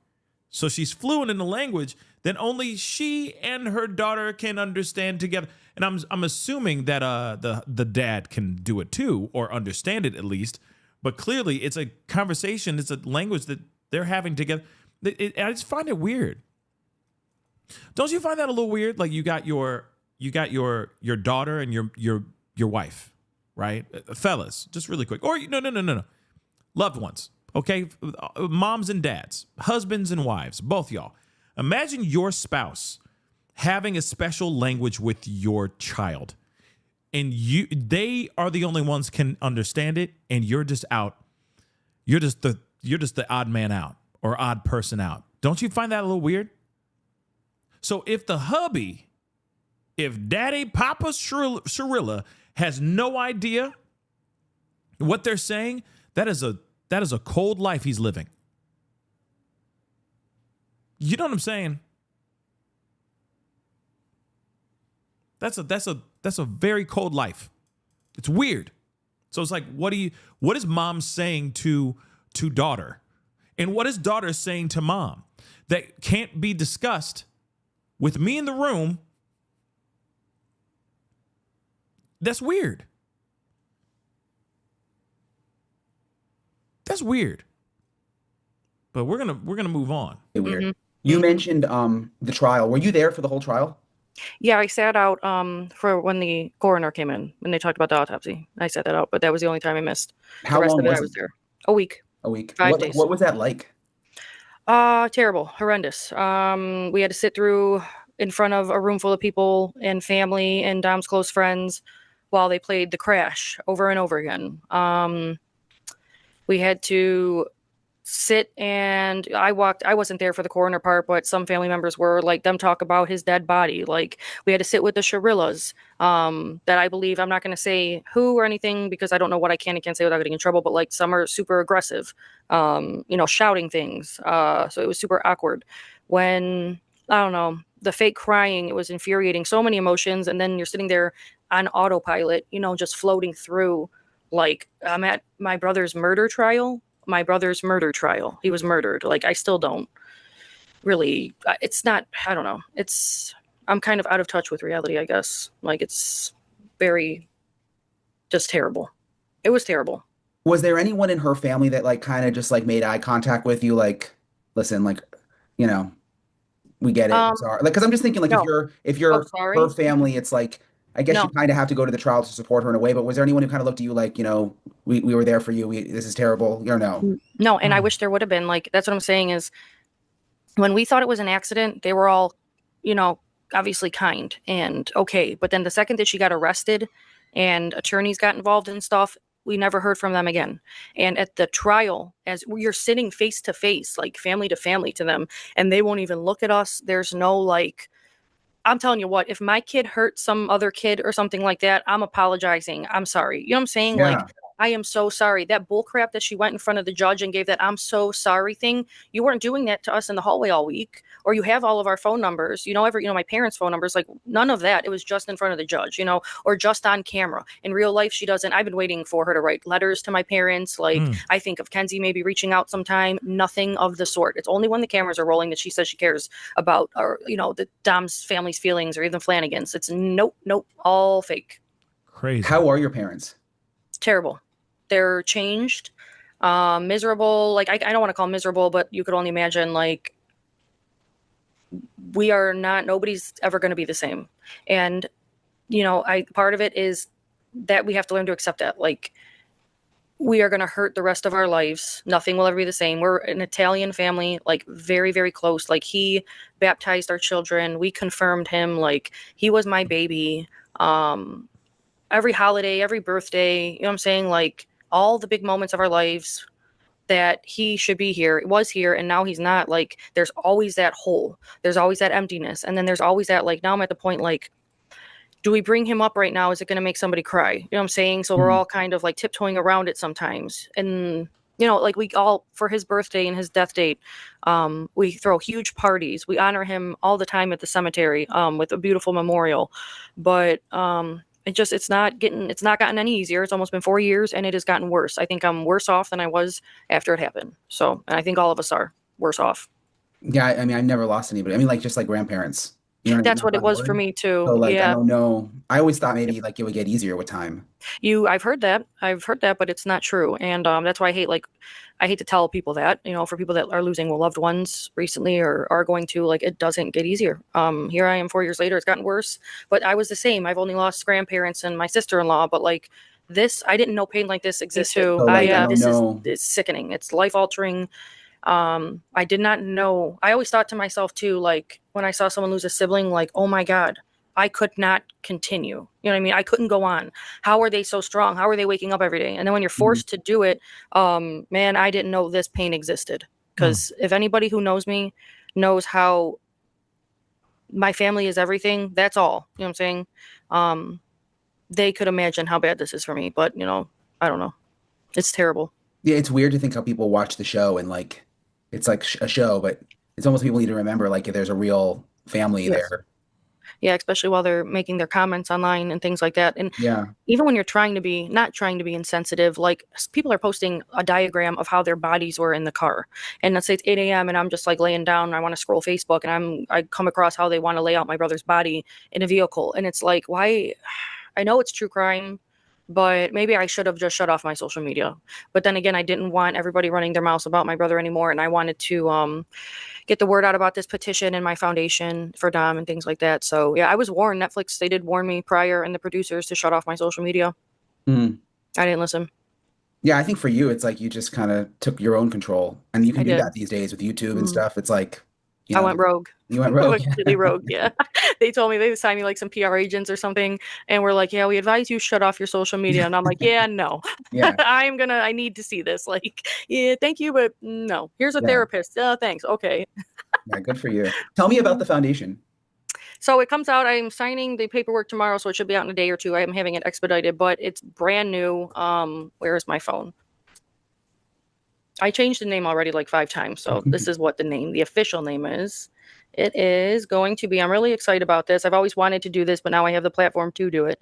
So she's fluent in the language that only she and her daughter can understand together. And I'm assuming that the dad can do it too, or understand it at least. But clearly, it's a conversation. It's a language that they're having together. I just find it weird. Don't you find that a little weird? Like you got your daughter and your wife, right? Fellas, just really quick. Or no. Loved ones, okay? Moms and dads, husbands and wives, both y'all. Imagine your spouse having a special language with your child, and they are the only ones can understand it, and you're just out. You're just the odd man out or odd person out. Don't you find that a little weird? So if Daddy Papa Shirilla has no idea what they're saying, that is That is a cold life he's living. You know what I'm saying? That's a very cold life. It's weird. So it's like, what is mom saying to daughter? And what is daughter saying to mom that can't be discussed with me in the room? That's weird. That's weird. But we're gonna move on. Weird. Mm-hmm. You mentioned the trial. Were you there for the whole trial? Yeah, I sat out for when the coroner came in and they talked about the autopsy. I sat that out, but that was the only time I missed. How long was I was there. A week. A week. 5 days. What was that like? Terrible, horrendous. We had to sit through in front of a room full of people and family and Dom's close friends while they played The Crash over and over again. We had to sit and I wasn't there for the coroner part, but some family members were, like, them talk about his dead body. Like, we had to sit with the Shirillas, that I believe, I'm not going to say who or anything because I don't know what I can and can't say without getting in trouble, but like some are super aggressive, shouting things. So it was super awkward when, I don't know, the fake crying, it was infuriating, so many emotions. And then you're sitting there on autopilot, just floating through, like, I'm at my brother's murder trial. He was murdered. Like, I still don't really, it's not, I don't know. I'm kind of out of touch with reality, I guess. Like, it's very just terrible. It was terrible. Was there anyone in her family that like kind of just like made eye contact with you? Like, listen, like, we get it. I'm sorry. Like, cause I'm just thinking like, no. if you're sorry. her family, it's like, I guess No. you kind of have to go to the trial to support her in a way, but was there anyone who kind of looked at you like, we were there for you. This is terrible, or no? No. And I wish there would have been. Like, that's what I'm saying is when we thought it was an accident, they were all, obviously kind and okay. But then the second that she got arrested and attorneys got involved and stuff, we never heard from them again. And at the trial, as you're sitting face to face, like family to family to them, and they won't even look at us. There's no like, I'm telling you what, if my kid hurt some other kid or something like that, I'm apologizing. I'm sorry. You know what I'm saying? Yeah. Like, I am so sorry. That bull crap that she went in front of the judge and gave that I'm so sorry thing. You weren't doing that to us in the hallway all week, or you have all of our phone numbers, my parents' phone numbers, like none of that. It was just in front of the judge, or just on camera. In real life, she doesn't. I've been waiting for her to write letters to my parents. Like, I think of Kenzie maybe reaching out sometime. Nothing of the sort. It's only when the cameras are rolling that she says she cares about, or, the Dom's family's feelings or even Flanagan's. It's nope, all fake. Crazy. How are your parents? It's terrible. They're changed, miserable. Like, I don't want to call them miserable, but you could only imagine, like, nobody's ever going to be the same. And, part of it is that we have to learn to accept that. Like, we are going to hurt the rest of our lives. Nothing will ever be the same. We're an Italian family, like very, very close. Like, he baptized our children. We confirmed him. Like, he was my baby. Every holiday, every birthday, what I'm saying? Like, all the big moments of our lives that he should be here, was here, and now he's not. Like, there's always that hole. There's always that emptiness. And then there's always that, like, now I'm at the point, like, do we bring him up right now? Is it going to make somebody cry? You know what I'm saying? So we're all kind of like tiptoeing around it sometimes. And, like, we all, for his birthday and his death date, we throw huge parties. We honor him all the time at the cemetery with a beautiful memorial. But it's not gotten any easier. It's almost been 4 years and it has gotten worse. I think I'm worse off than I was after it happened. So, and I think all of us are worse off. Yeah. I mean, I've never lost anybody. I mean, like, just like grandparents. That's what it was for me too. So, like, yeah. I don't know. I always thought maybe like it would get easier with time. I've heard that, but it's not true. And that's why I hate to tell people that, for people that are losing loved ones recently or are going to, like, it doesn't get easier. Here I am 4 years later, it's gotten worse, but I was the same. I've only lost grandparents and my sister-in-law, but like this, I didn't know pain like this existed. So, like, It's sickening. It's life-altering. I did not know. I always thought to myself too, like, when I saw someone lose a sibling, like, oh my God, I could not continue. You know what I mean? I couldn't go on. How are they so strong? How are they waking up every day? And then when you're forced to do it, man, I didn't know this pain existed. Because if anybody who knows me knows how my family is everything, that's all. You know what I'm saying? They could imagine how bad this is for me. But, I don't know. It's terrible. Yeah, it's weird to think how people watch the show and like it's like a show, but it's almost people need to remember like there's a real family Yes. there. Yeah, especially while they're making their comments online and things like that. And Yeah. even when you're trying to be not trying to be insensitive, like people are posting a diagram of how their bodies were in the car. And let's say it's 8 a.m. and I'm just like laying down and I want to scroll Facebook and I come across how they want to lay out my brother's body in a vehicle. And it's like, why? I know it's true crime, but maybe I should have just shut off my social media. But then again, I didn't want everybody running their mouths about my brother anymore. And I wanted to get the word out about this petition and my foundation for Dom and things like that. So yeah, I was warned. Netflix, they did warn me prior and the producers to shut off my social media. Mm. I didn't listen. Yeah, I think for you, it's like you just kind of took your own control, and you can I do did. that these days with YouTube and Mhm. stuff. It's like, you I know, went rogue. you went I rogue. went completely rogue. Yeah. They told me they assigned me like some PR agents or something. And we're like, yeah, we advise you shut off your social media. And I'm like, yeah, no, Yeah. I need to see this. Like, yeah, thank you. But no, here's a Yeah. therapist. Thanks. Okay. Yeah, good for you. Tell me about the foundation. So it comes out. I'm signing the paperwork tomorrow, so it should be out in a day or two. I am having it expedited, but it's brand new. Where is my phone? I changed the name already like 5 times, so this is what the official name is. It is going to be, I'm really excited about this. I've always wanted to do this, but now I have the platform to do it.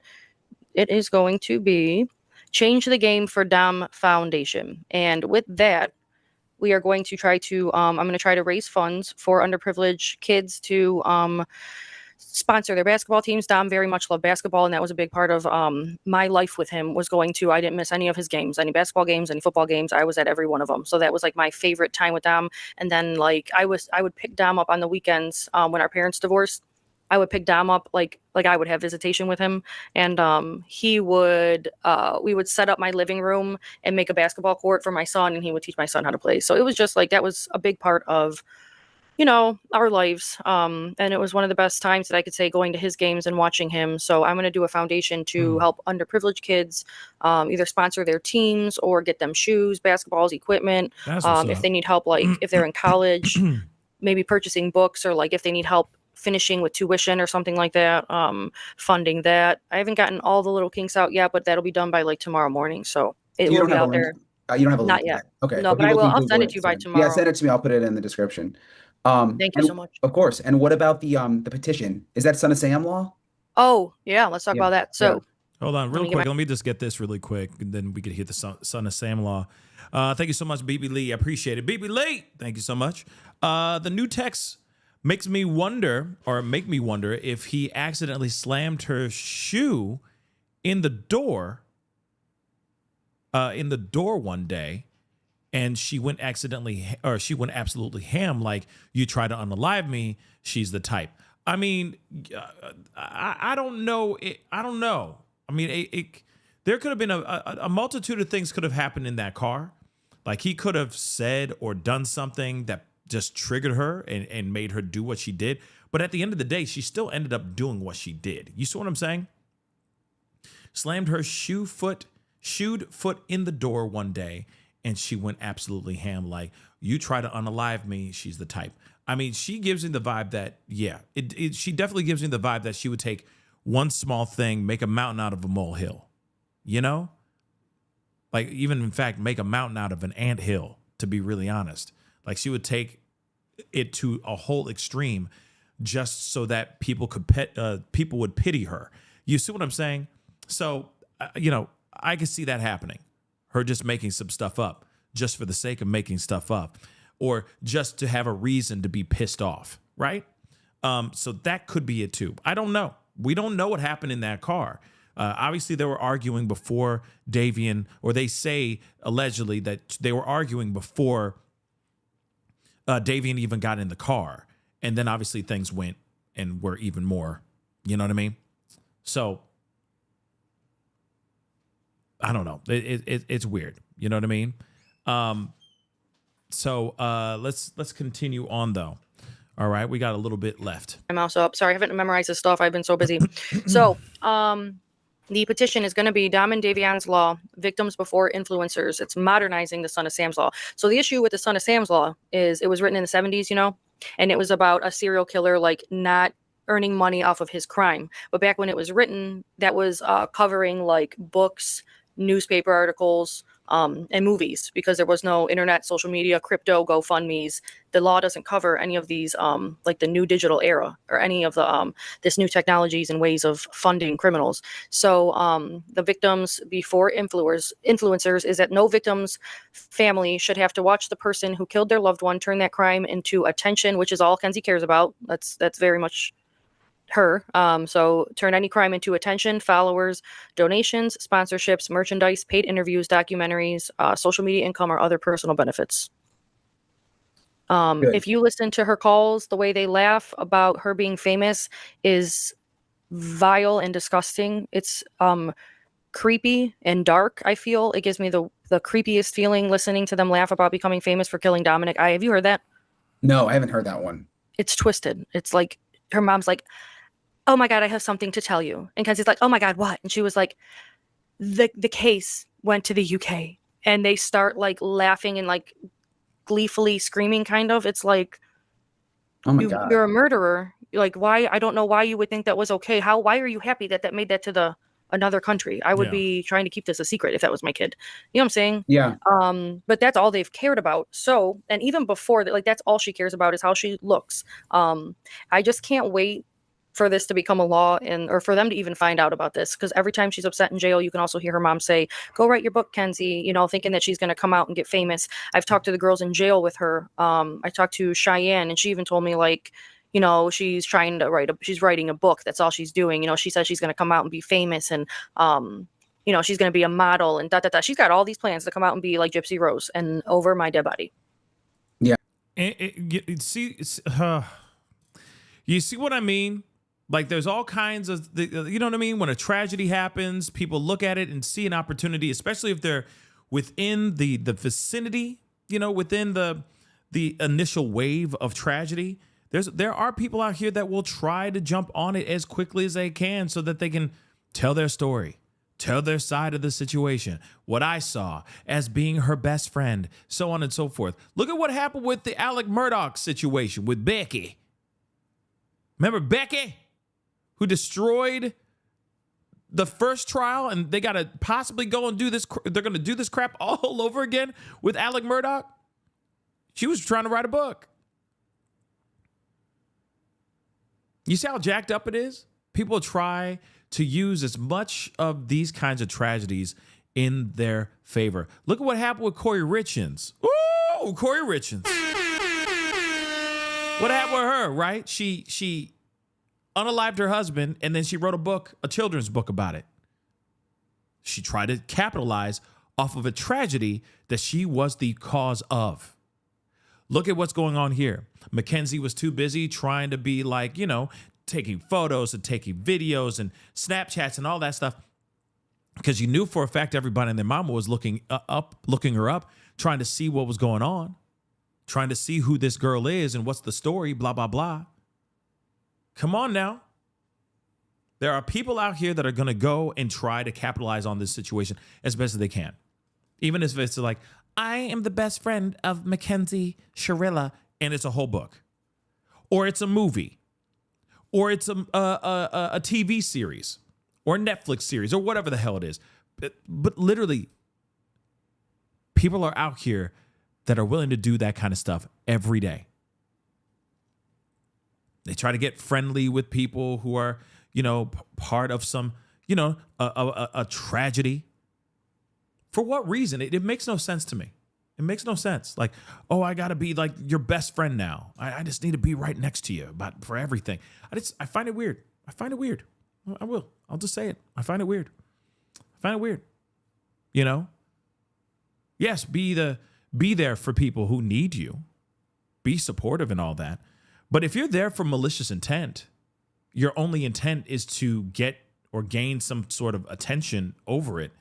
It is going to be Change the Game for Dom Foundation. And with that, we are going to try to, I'm going to try to raise funds for underprivileged kids to sponsor their basketball teams. Dom very much loved basketball, and that was a big part of my life with him. Was going to, I didn't miss any of his games, any basketball games, any football games. I was at every one of them. So that was like my favorite time with Dom. And then like I would pick Dom up on the weekends when our parents divorced. I would pick Dom up like I would have visitation with him, and we would set up my living room and make a basketball court for my son, and he would teach my son how to play. So it was just like that was a big part of our lives. And it was one of the best times that I could say going to his games and watching him. So I'm going to do a foundation to help underprivileged kids either sponsor their teams or get them shoes, basketballs, equipment. If they need help, like if they're in college, maybe purchasing books, or like if they need help finishing with tuition or something like that, funding that. I haven't gotten all the little kinks out yet, but that'll be done by like tomorrow morning. So it will be out there. You don't have a Not link yet. Okay. No, but I people will. can I'll Google send it to you by Yeah, tomorrow. send it to me. I'll put it in the description. Thank you so much. Of course. And what about the petition? Is that Son of Sam law? Oh, yeah. Let's talk about that. So hold on real quick. Let me just get this really quick, and then we can hit the Son of Sam law. Thank you so much, BB Lee. I appreciate it. BB Lee, thank you so much. The new text make me wonder if he accidentally slammed her shoe in the door one day, and she went absolutely ham, like, you try to unalive me, she's the type. I mean, I don't know. I don't know. I mean, there could have been a multitude of things could have happened in that car. Like, he could have said or done something that just triggered her and made her do what she did. But at the end of the day, she still ended up doing what she did. You see what I'm saying? Slammed her shooed foot in the door one day, and she went absolutely ham, like, you try to unalive me, she's the type. I mean, she gives me the vibe that, she definitely gives me the vibe that she would take one small thing, make a mountain out of a molehill, you know? Like, even, in fact, make a mountain out of an anthill, to be really honest. Like, she would take it to a whole extreme just so that people would pity her. You see what I'm saying? So, I could see that happening. Her just making some stuff up just for the sake of making stuff up, or just to have a reason to be pissed off, right? So that could be it too. I don't know. We don't know what happened in that car. Obviously, they were arguing before Davian, or they say allegedly that they were arguing before Davian even got in the car. And then obviously things went and were even more, you know what I mean? So I don't know. It's weird. You know what I mean? So let's continue on though. All right, we got a little bit left. I'm also up. Sorry, I haven't memorized this stuff. I've been so busy. So the petition is going to be Dom and Davion's Law, Victims Before Influencers. It's modernizing the Son of Sam's Law. So the issue with the Son of Sam's Law is it was written in the 70s, and it was about a serial killer, like, not earning money off of his crime. But back when it was written, that was covering like books, newspaper articles, and movies, because there was no internet, social media, crypto, GoFundMe's. The law doesn't cover any of these, like the new digital era or any of the this new technologies and ways of funding criminals. So the victims before influencers is that no victim's family should have to watch the person who killed their loved one turn that crime into attention, which is all Kenzie cares about. That's very much her. So turn any crime into attention, followers, donations, sponsorships, merchandise, paid interviews, documentaries, social media income, or other personal benefits. If you listen to her calls, the way they laugh about her being famous is vile and disgusting. It's creepy and dark. I feel it gives me the creepiest feeling listening to them laugh about becoming famous for killing Dominic. Have you heard that? No, I haven't heard that one. It's twisted. It's like her mom's like, "Oh my God, I have something to tell you." And Kenzie's like, "Oh my God, what?" And she was like, the case went to the UK. And they start like laughing and like gleefully screaming, kind of. It's like, oh my God, you're a murderer. Like, why? I don't know why you would think that was okay. Why are you happy that made that to another country? I would be trying to keep this a secret if that was my kid. You know what I'm saying? Yeah. But that's all they've cared about. So, and even before that, like, that's all she cares about is how she looks. I just can't wait for this to become a law or for them to even find out about this. Because every time she's upset in jail, you can also hear her mom say, "Go write your book, Kenzie," thinking that she's going to come out and get famous. I've talked to the girls in jail with her. I talked to Cheyenne, and she even told me, like, she's trying to she's writing a book. That's all she's doing. She says she's going to come out and be famous, and she's going to be a model and da da da. She's got all these plans to come out and be like Gypsy Rose and over my dead body. Yeah. You see what I mean? Like, there's all kinds of, you know what I mean? When a tragedy happens, people look at it and see an opportunity, especially if they're within the vicinity, within the initial wave of tragedy. There are people out here that will try to jump on it as quickly as they can so that they can tell their story, tell their side of the situation, what I saw as being her best friend, so on and so forth. Look at what happened with the Alec Murdaugh situation with Becky. Remember Becky, who destroyed the first trial, and they got to possibly go and do this. They're going to do this crap all over again with Alec Murdaugh. She was trying to write a book. You see how jacked up it is? People try to use as much of these kinds of tragedies in their favor. Look at what happened with Corey Richins. Ooh, Corey Richins. What happened with her, right? She unalived her husband, and then she wrote a children's book about it. She tried to capitalize off of a tragedy that she was the cause of. Look at what's going on here. Mackenzie was too busy trying to be like, taking photos and taking videos and Snapchats and all that stuff, because you knew for a fact everybody and their mama was looking her up, trying to see what was going on, trying to see who this girl is and what's the story, blah, blah, blah. Come on now. There are people out here that are going to go and try to capitalize on this situation as best as they can. Even if it's like, I am the best friend of Mackenzie Shirilla, and it's a whole book. Or it's a movie. Or it's a TV series. Or a Netflix series. Or whatever the hell it is. But literally, people are out here that are willing to do that kind of stuff every day. They try to get friendly with people who are, part of some, a tragedy. For what reason? It makes no sense to me. It makes no sense. Like, oh, I got to be like your best friend now. I just need to be right next to you for everything. I find it weird. I'll just say it. I find it weird. Yes, be there for people who need you. Be supportive and all that. But if you're there for malicious intent, your only intent is to get or gain some sort of attention over it,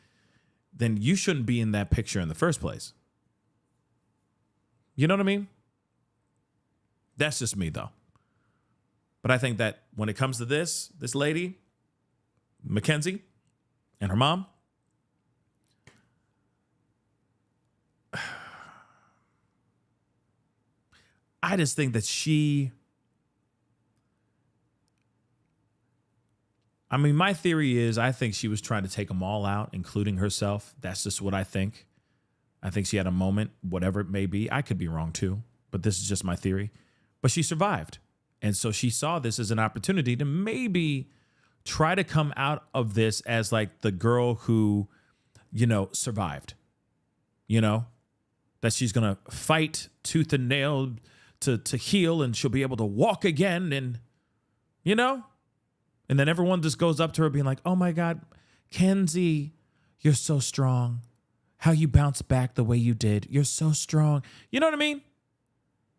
then you shouldn't be in that picture in the first place. You know what I mean? That's just me, though. But I think that when it comes to this lady, Mackenzie, and her mom, I just think that my theory is I think she was trying to take them all out, including herself. That's just what I think. I think she had a moment, whatever it may be. I could be wrong too, but this is just my theory. But she survived. And so she saw this as an opportunity to maybe try to come out of this as like the girl who, survived, that she's going to fight tooth and nail to heal, and she'll be able to walk again. And, and then everyone just goes up to her being like, oh my God, Kenzie, you're so strong. How you bounced back the way you did. You're so strong. You know what I mean?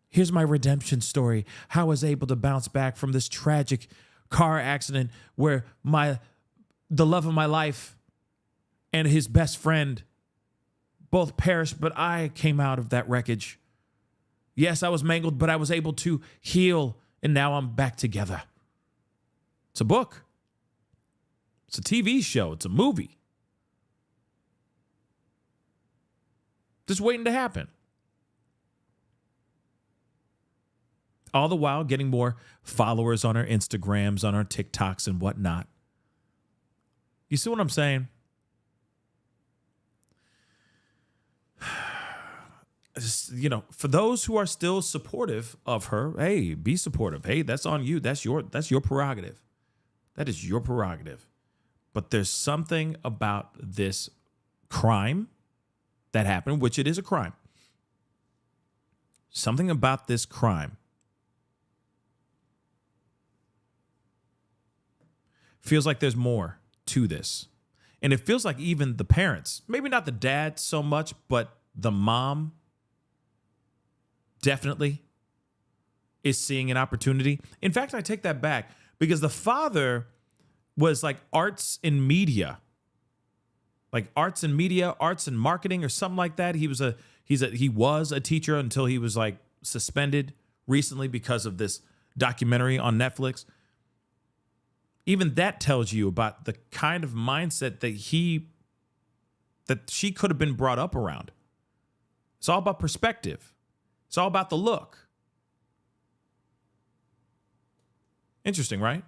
Here's my redemption story. How I was able to bounce back from this tragic car accident where the love of my life and his best friend both perished, but I came out of that wreckage. Yes, I was mangled, but I was able to heal, and now I'm back together. It's a book. It's a TV show. It's a movie. Just waiting to happen. All the while getting more followers on our Instagrams, on our TikToks and whatnot. You see what I'm saying? Just, for those who are still supportive of her, hey, be supportive. Hey, that's on you. That's your prerogative. That is your prerogative. But there's something about this crime that happened, which it is a crime. Something about this crime feels like there's more to this. And it feels like even the parents, maybe not the dad so much, but the mom definitely is seeing an opportunity. In fact, I take that back because the father was like arts and media, arts and marketing or something like that. He was a teacher until he was like suspended recently because of this documentary on Netflix. Even that tells you about the kind of mindset that she could have been brought up around. It's all about perspective. It's all about the look. Interesting, right?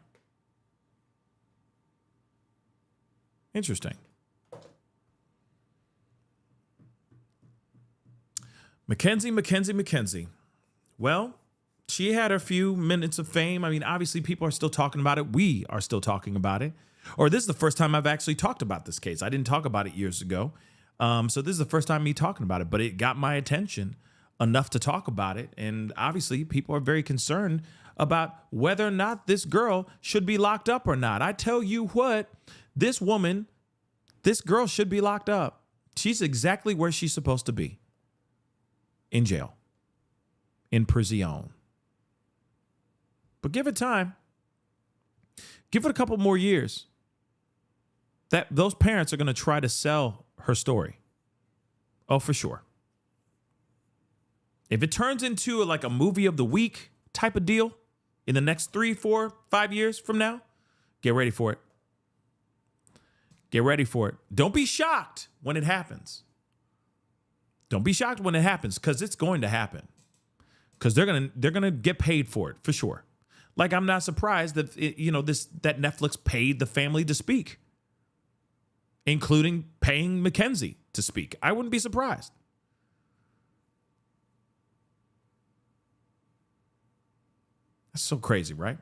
Interesting. Mackenzie. Well, she had a few minutes of fame. I mean, obviously people are still talking about it. We are still talking about it. Or this is the first time I've actually talked about this case. I didn't talk about it years ago. So this is the first time me talking about it, but it got my attention enough to talk about it. And obviously people are very concerned about whether or not this girl should be locked up or not. I tell you what, this girl should be locked up. She's exactly where she's supposed to be. In jail. In prison. But give it time. Give it a couple more years. Those parents are going to try to sell her story. Oh, for sure. If it turns into like a movie of the week type of deal in the next 3, 4, 5 years from now, get ready for it. Get ready for it. Don't be shocked when it happens. Don't be shocked when it happens, because it's going to happen. Because they're gonna get paid for it for sure. Like, I'm not surprised that that Netflix paid the family to speak, including paying Mackenzie to speak. I wouldn't be surprised. That's so crazy, right?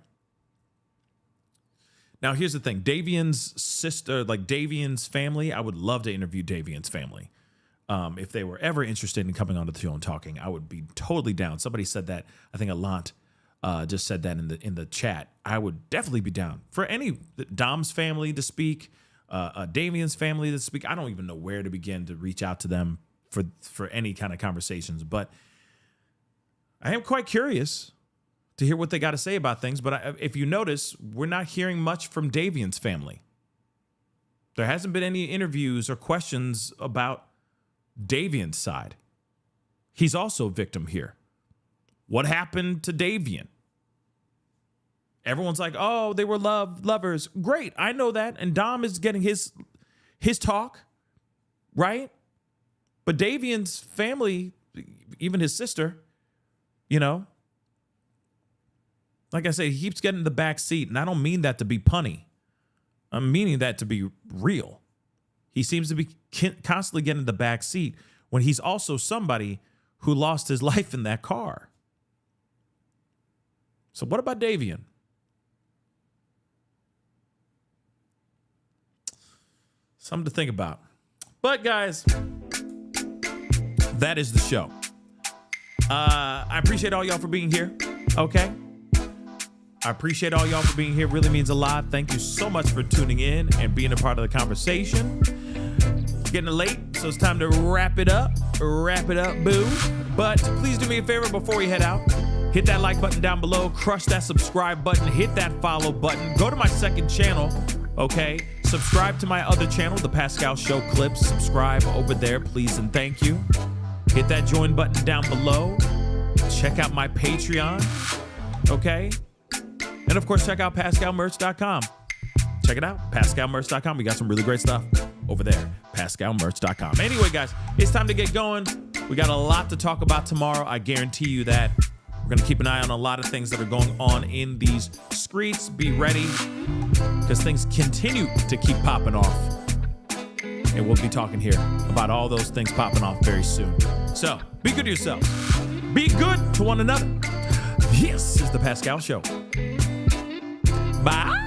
Now, here's the thing. Davian's sister, like Davian's family, I would love to interview Davian's family. If they were ever interested in coming onto the show and talking, I would be totally down. Somebody said that. I think Alant just said that in the chat. I would definitely be down for any Dom's family to speak, Davian's family to speak. I don't even know where to begin to reach out to them for any kind of conversations. But I am quite curious to hear what they got to say about things. But if you notice, we're not hearing much from Davian's family. There hasn't been any interviews or questions about Davian's side. He's also a victim here. What happened to Davian? Everyone's like, oh, they were lovers. Great, I know that. And Dom is getting his talk, right? But Davian's family, even his sister, like I say, he keeps getting the back seat. And I don't mean that to be punny. I'm meaning that to be real. He seems to be constantly getting the back seat when he's also somebody who lost his life in that car. So what about Davian? Something to think about. But guys, that is the show. I appreciate all y'all for being here. Okay. I appreciate all y'all for being here. Really means a lot. Thank you so much for tuning in and being a part of the conversation. It's getting late, so it's time to wrap it up. Wrap it up, boo. But please do me a favor before we head out. Hit that like button down below. Crush that subscribe button. Hit that follow button. Go to my second channel, okay? Subscribe to my other channel, The Pascal Show Clips. Subscribe over there, please and thank you. Hit that join button down below. Check out my Patreon, okay? And of course, check out PascalMerch.com. Check it out, PascalMerch.com. We got some really great stuff over there, PascalMerch.com. Anyway, guys, it's time to get going. We got a lot to talk about tomorrow. I guarantee you that. We're going to keep an eye on a lot of things that are going on in these streets. Be ready, because things continue to keep popping off. And we'll be talking here about all those things popping off very soon. So, be good to yourselves. Be good to one another. This is The Pascal Show. Bye.